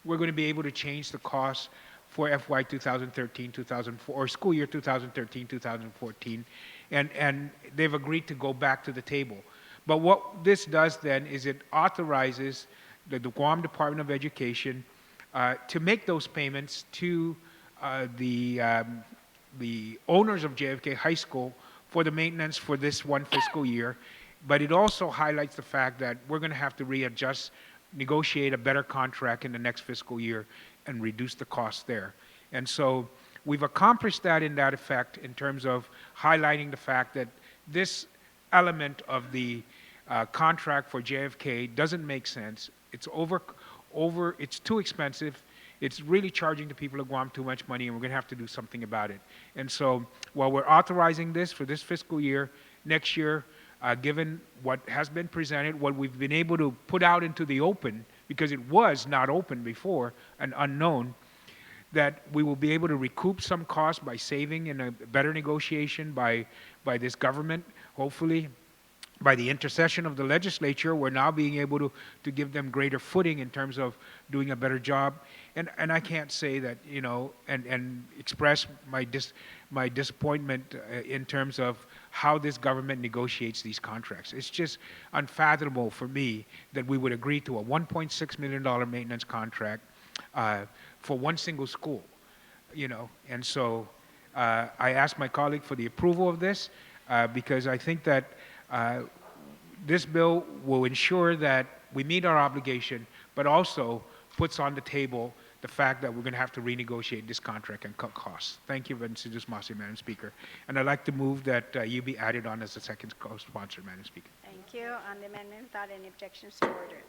We're going to be able to change the cost for FY 2013-2014, or school year 2013-2014, and they've agreed to go back to the table. But what this does then is it authorizes the Guam Department of Education to make those payments to the owners of JFK High School for the maintenance for this one fiscal year. But it also highlights the fact that we're going to have to readjust, negotiate a better contract in the next fiscal year and reduce the cost there. And so we've accomplished that in that effect in terms of highlighting the fact that this element of the contract for JFK doesn't make sense. It's it's too expensive. It's really charging the people of Guam too much money, and we're going to have to do something about it. And so while we're authorizing this for this fiscal year, next year, given what has been presented, what we've been able to put out into the open, because it was not open before and unknown, that we will be able to recoup some costs by saving in a better negotiation by this government, hopefully. By the intercession of the legislature, we're now being able to give them greater footing in terms of doing a better job. And I can't say that, and express my disappointment in terms of how this government negotiates these contracts. It's just unfathomable for me that we would agree to a $1.6 million maintenance contract for one single school, And so I asked my colleague for the approval of this because I think that this bill will ensure that we meet our obligation, but also puts on the table the fact that we're going to have to renegotiate this contract and cut costs. Thank you, Madam Speaker. And I'd like to move that you be added on as a second co-sponsor, Madam Speaker. Thank you. On the amendment, without any objections to order.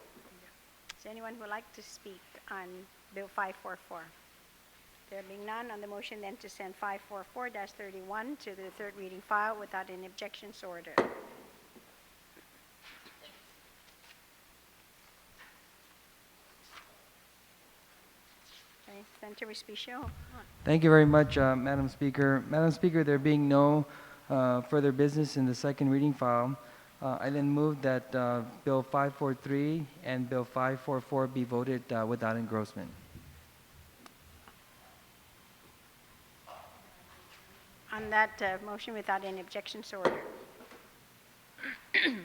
Is there anyone who would like to speak on Bill 544? There being none, on the motion then to send 544-31 to the third reading file without any objections to order. Okay, Senator Respicio. Thank you very much, Madam Speaker. Madam Speaker, there being no further business in the second reading file, I then move that Bill 543 and Bill 544 be voted without engrossment. On that motion, without any objections to order. Okay.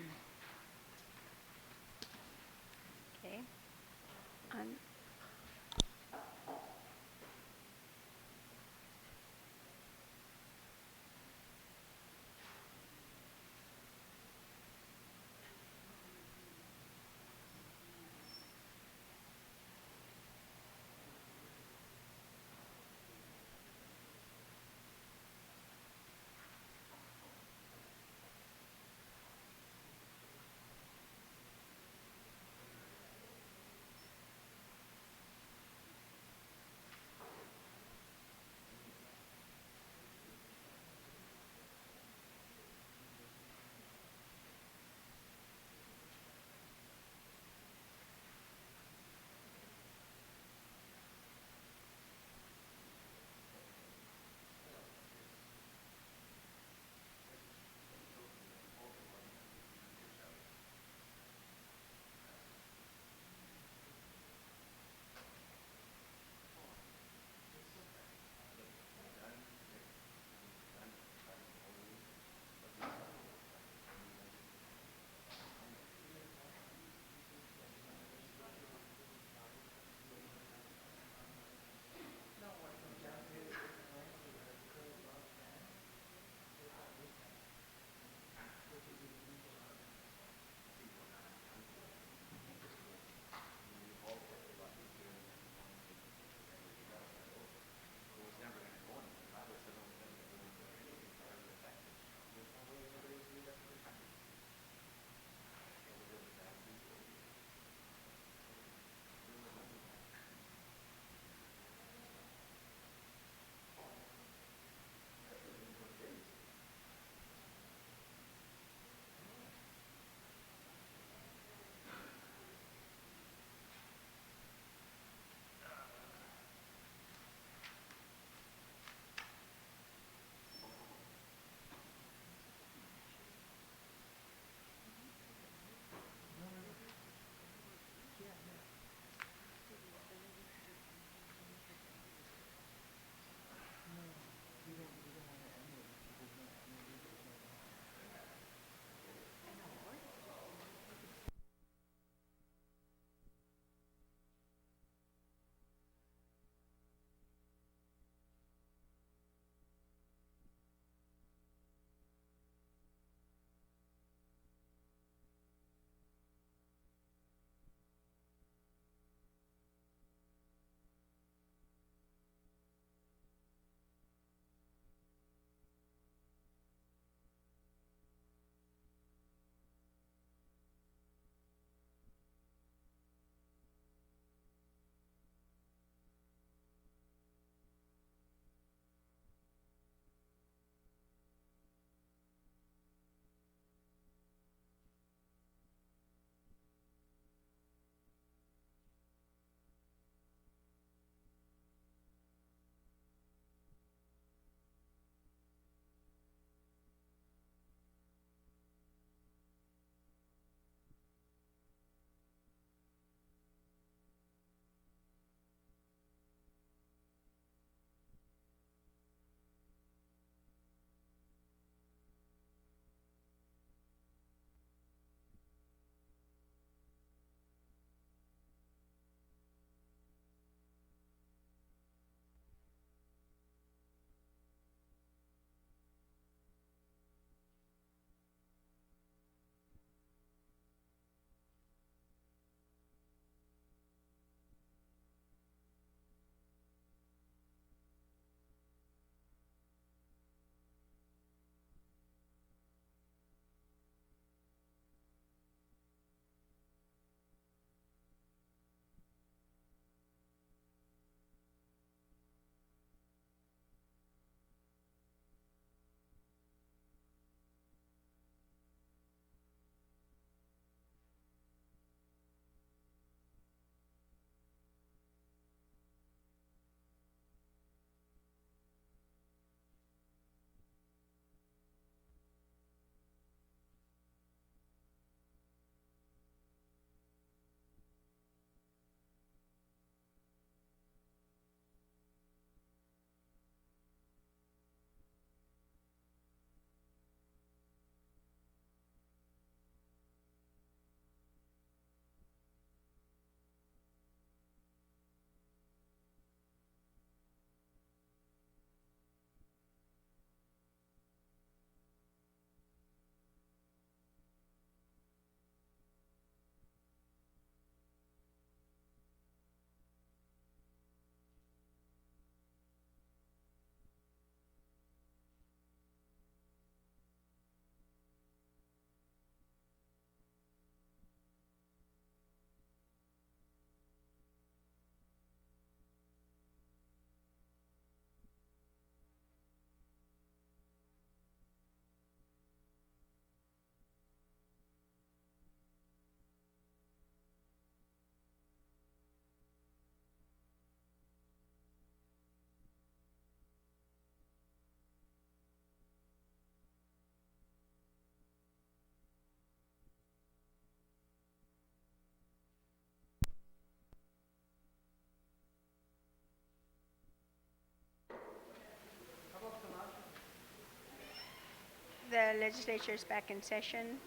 The legislature is back in session.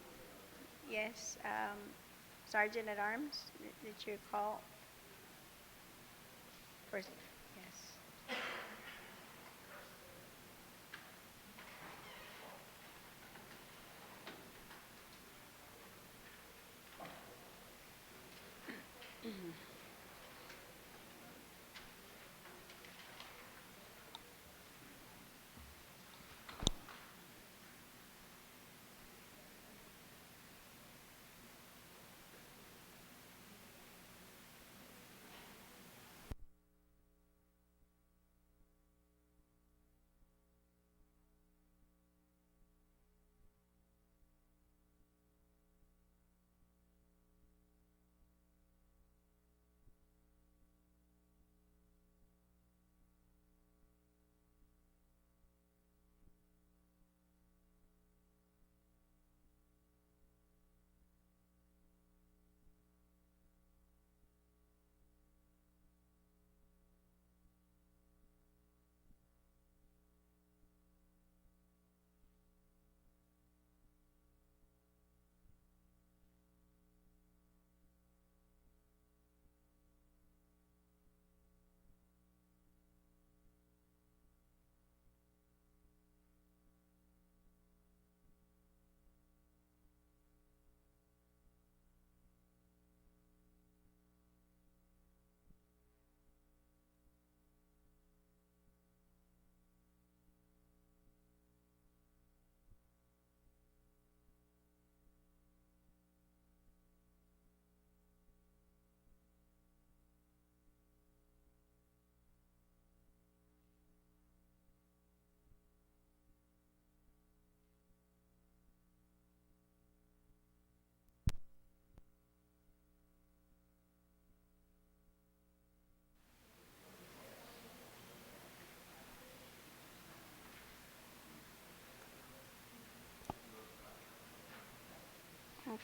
Yes, Sergeant at Arms, did you call? Yes.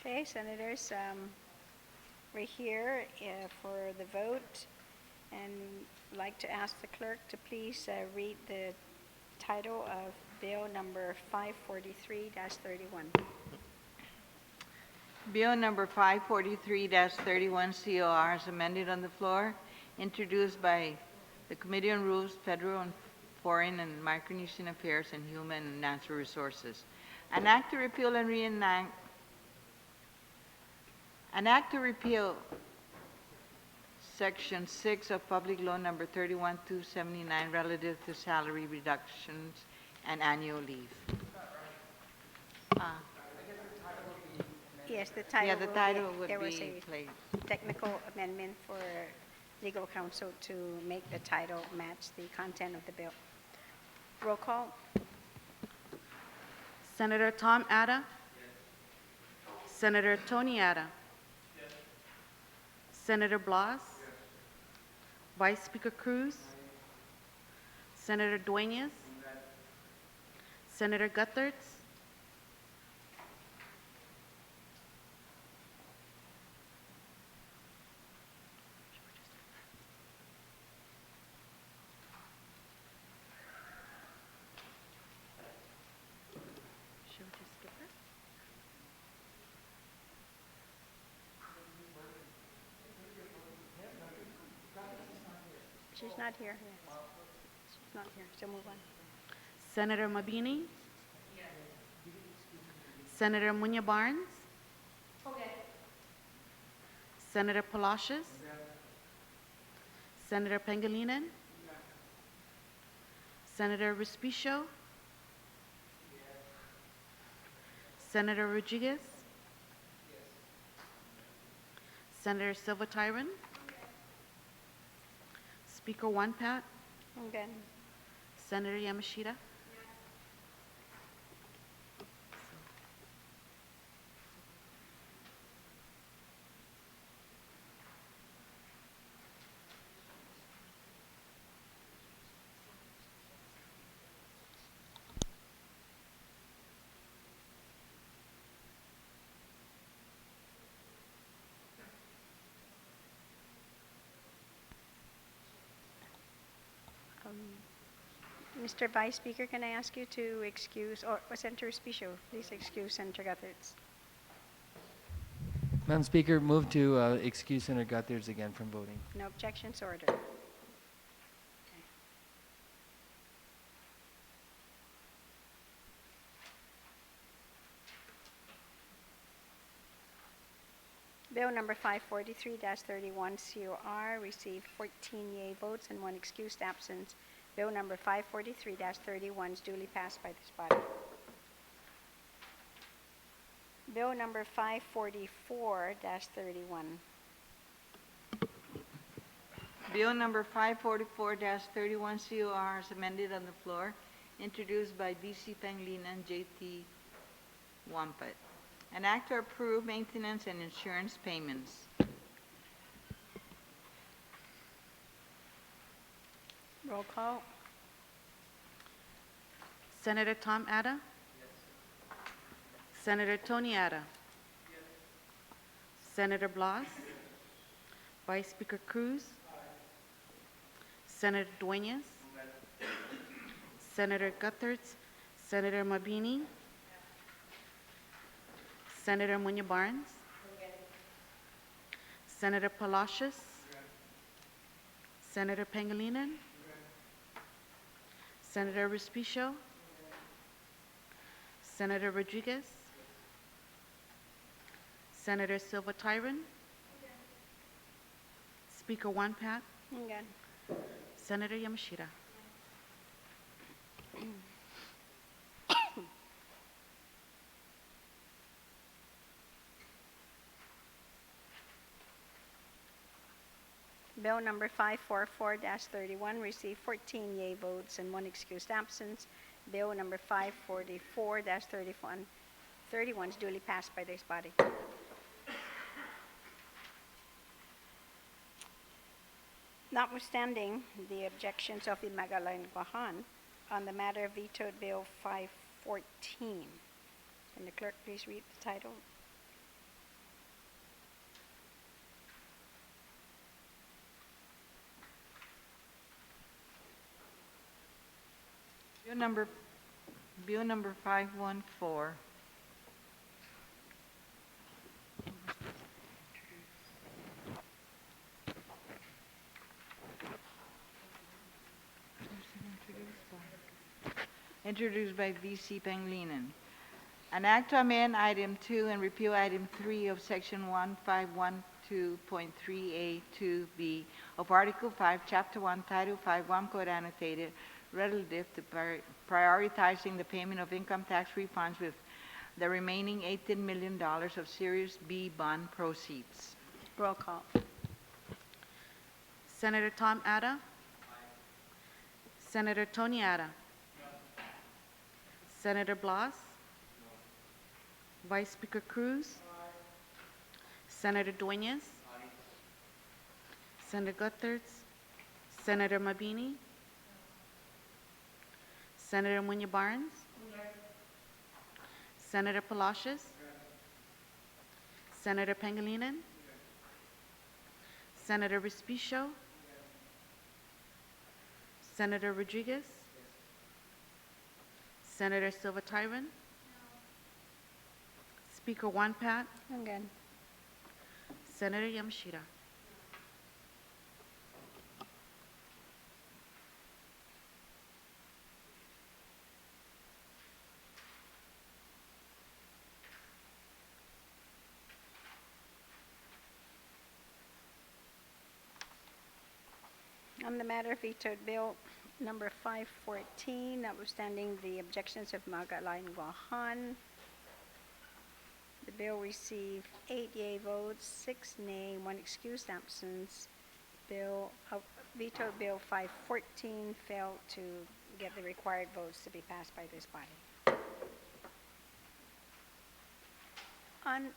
Okay, Senators, we're here for the vote, and I'd like to ask the clerk to please read the title of Bill number 543-31. Bill number 543-31 COR is amended on the floor, introduced by the Committee on Rules, Federal and Foreign and Micronesian Affairs and Human and Natural Resources. An act to repeal and reenact Section 6 of Public Law number 31279 relative to salary reductions and annual leave. Yes, the title. Yeah, the title would there was be a placed. technical amendment for legal counsel to make the title match the content of the bill. Roll call. Senator Tom Atta. Senator Tony Atta. Senator Blas. Vice Speaker Cruz. Senator Dueñas. Senator Guthertz. Should we just skip her? She's not here. She's not here, so move on. Senator Mabini. Senator Munya Barnes. Senator Palacios. Senator Pangilinan. Senator Respicio. Senator Rodriguez. Senator Silva Tyron. Speaker One Pat. Okay. Senator Yamashita. Mr. Vice Speaker, can I ask you to excuse, or Senator Respicio, please excuse Senator Guthertz. Madam Speaker, move to excuse Senator Guthertz again from voting. No objections, order. Bill number 543-31 COR received 14 yea votes and 1 excused absence. Bill number 543-31 is duly passed by this body. Bill number 544-31. Bill number 544-31 COR is amended on the floor, introduced by V.C. Pangilinan and J.T. Wampet. An act to approve maintenance and insurance payments. Roll call. Senator Tom Ada? Senator Tony Ada? Senator Blas? Vice Speaker Cruz? Senator Dueñas? Senator Guthertz? Senator Mabini? Senator Munya Barnes? Senator Palacios? Senator Pangilinan? Senator Respicio? Senator Rodriguez? Senator Silva Tyron? Speaker 1 Pat? Again. Senator Yamashita? Bill number 544-31 received 14 yea votes and 1 excused absence. Bill number 544-31 is duly passed by this body. Notwithstanding the objections of Imagalan and Guahan on the matter of vetoed Bill 514. Can the clerk please read the title? Bill number 514. Introduced by V.C. Pangilinan. An act to amend item 2 and repeal item 3 of section 1512.3A2B of Article 5, Chapter 1, Title 5, Guam Code Annotated, relative to prioritizing the payment of income tax refunds with the remaining $18 million of Series B bond proceeds. Roll call. Senator Tom Ada? Senator Tony Ada? Senator Blas? Vice Speaker Cruz? Senator Dueñas? Senator Guthertz? Senator Mabini? Senator Munya Barnes? Senator Palacios? Senator Pangilinan? Senator Respicio? Senator Rodriguez? Senator Silva Tyron? Speaker 1 Pat? Again. Senator Yamashita? On the matter of vetoed Bill number 514, notwithstanding the objections of Magalan and Guahan, the bill received 8 yea votes, 6 nay, 1 excused absence. Vetoed Bill 514 failed to get the required votes to be passed by this body. On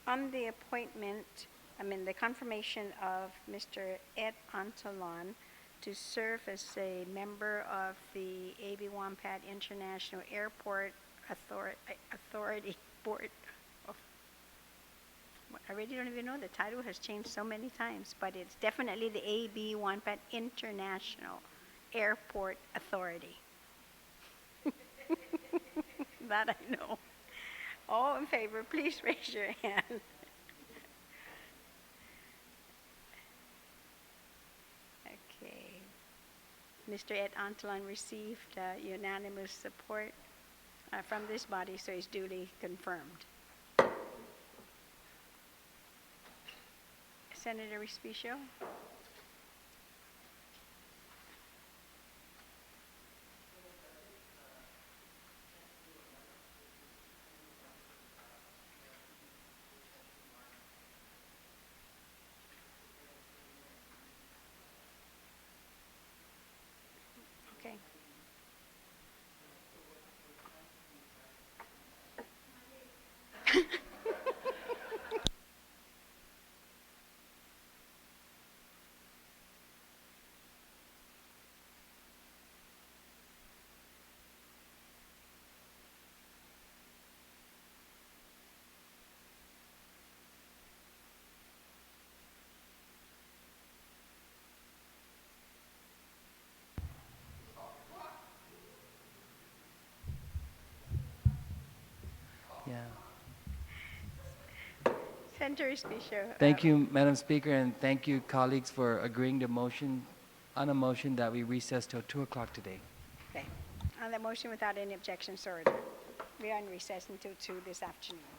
On the appointment, the confirmation of Mr. Ed Antolon to serve as a member of the AB Wampat International Airport Authority Board of, I really don't even know, the title has changed so many times, but it's definitely the AB Wampat International Airport Authority. That I know. All in favor, please raise your hand. Okay. Mr. Ed Antolon received unanimous support from this body, so he's duly confirmed. Senator Respicio? Okay. Yeah. Senator Respicio. Thank you, Madam Speaker, and thank you, colleagues, for agreeing to on a motion that we recess till 2 o'clock today. Okay. On the motion without any objections or order. We are in recess until 2 this afternoon.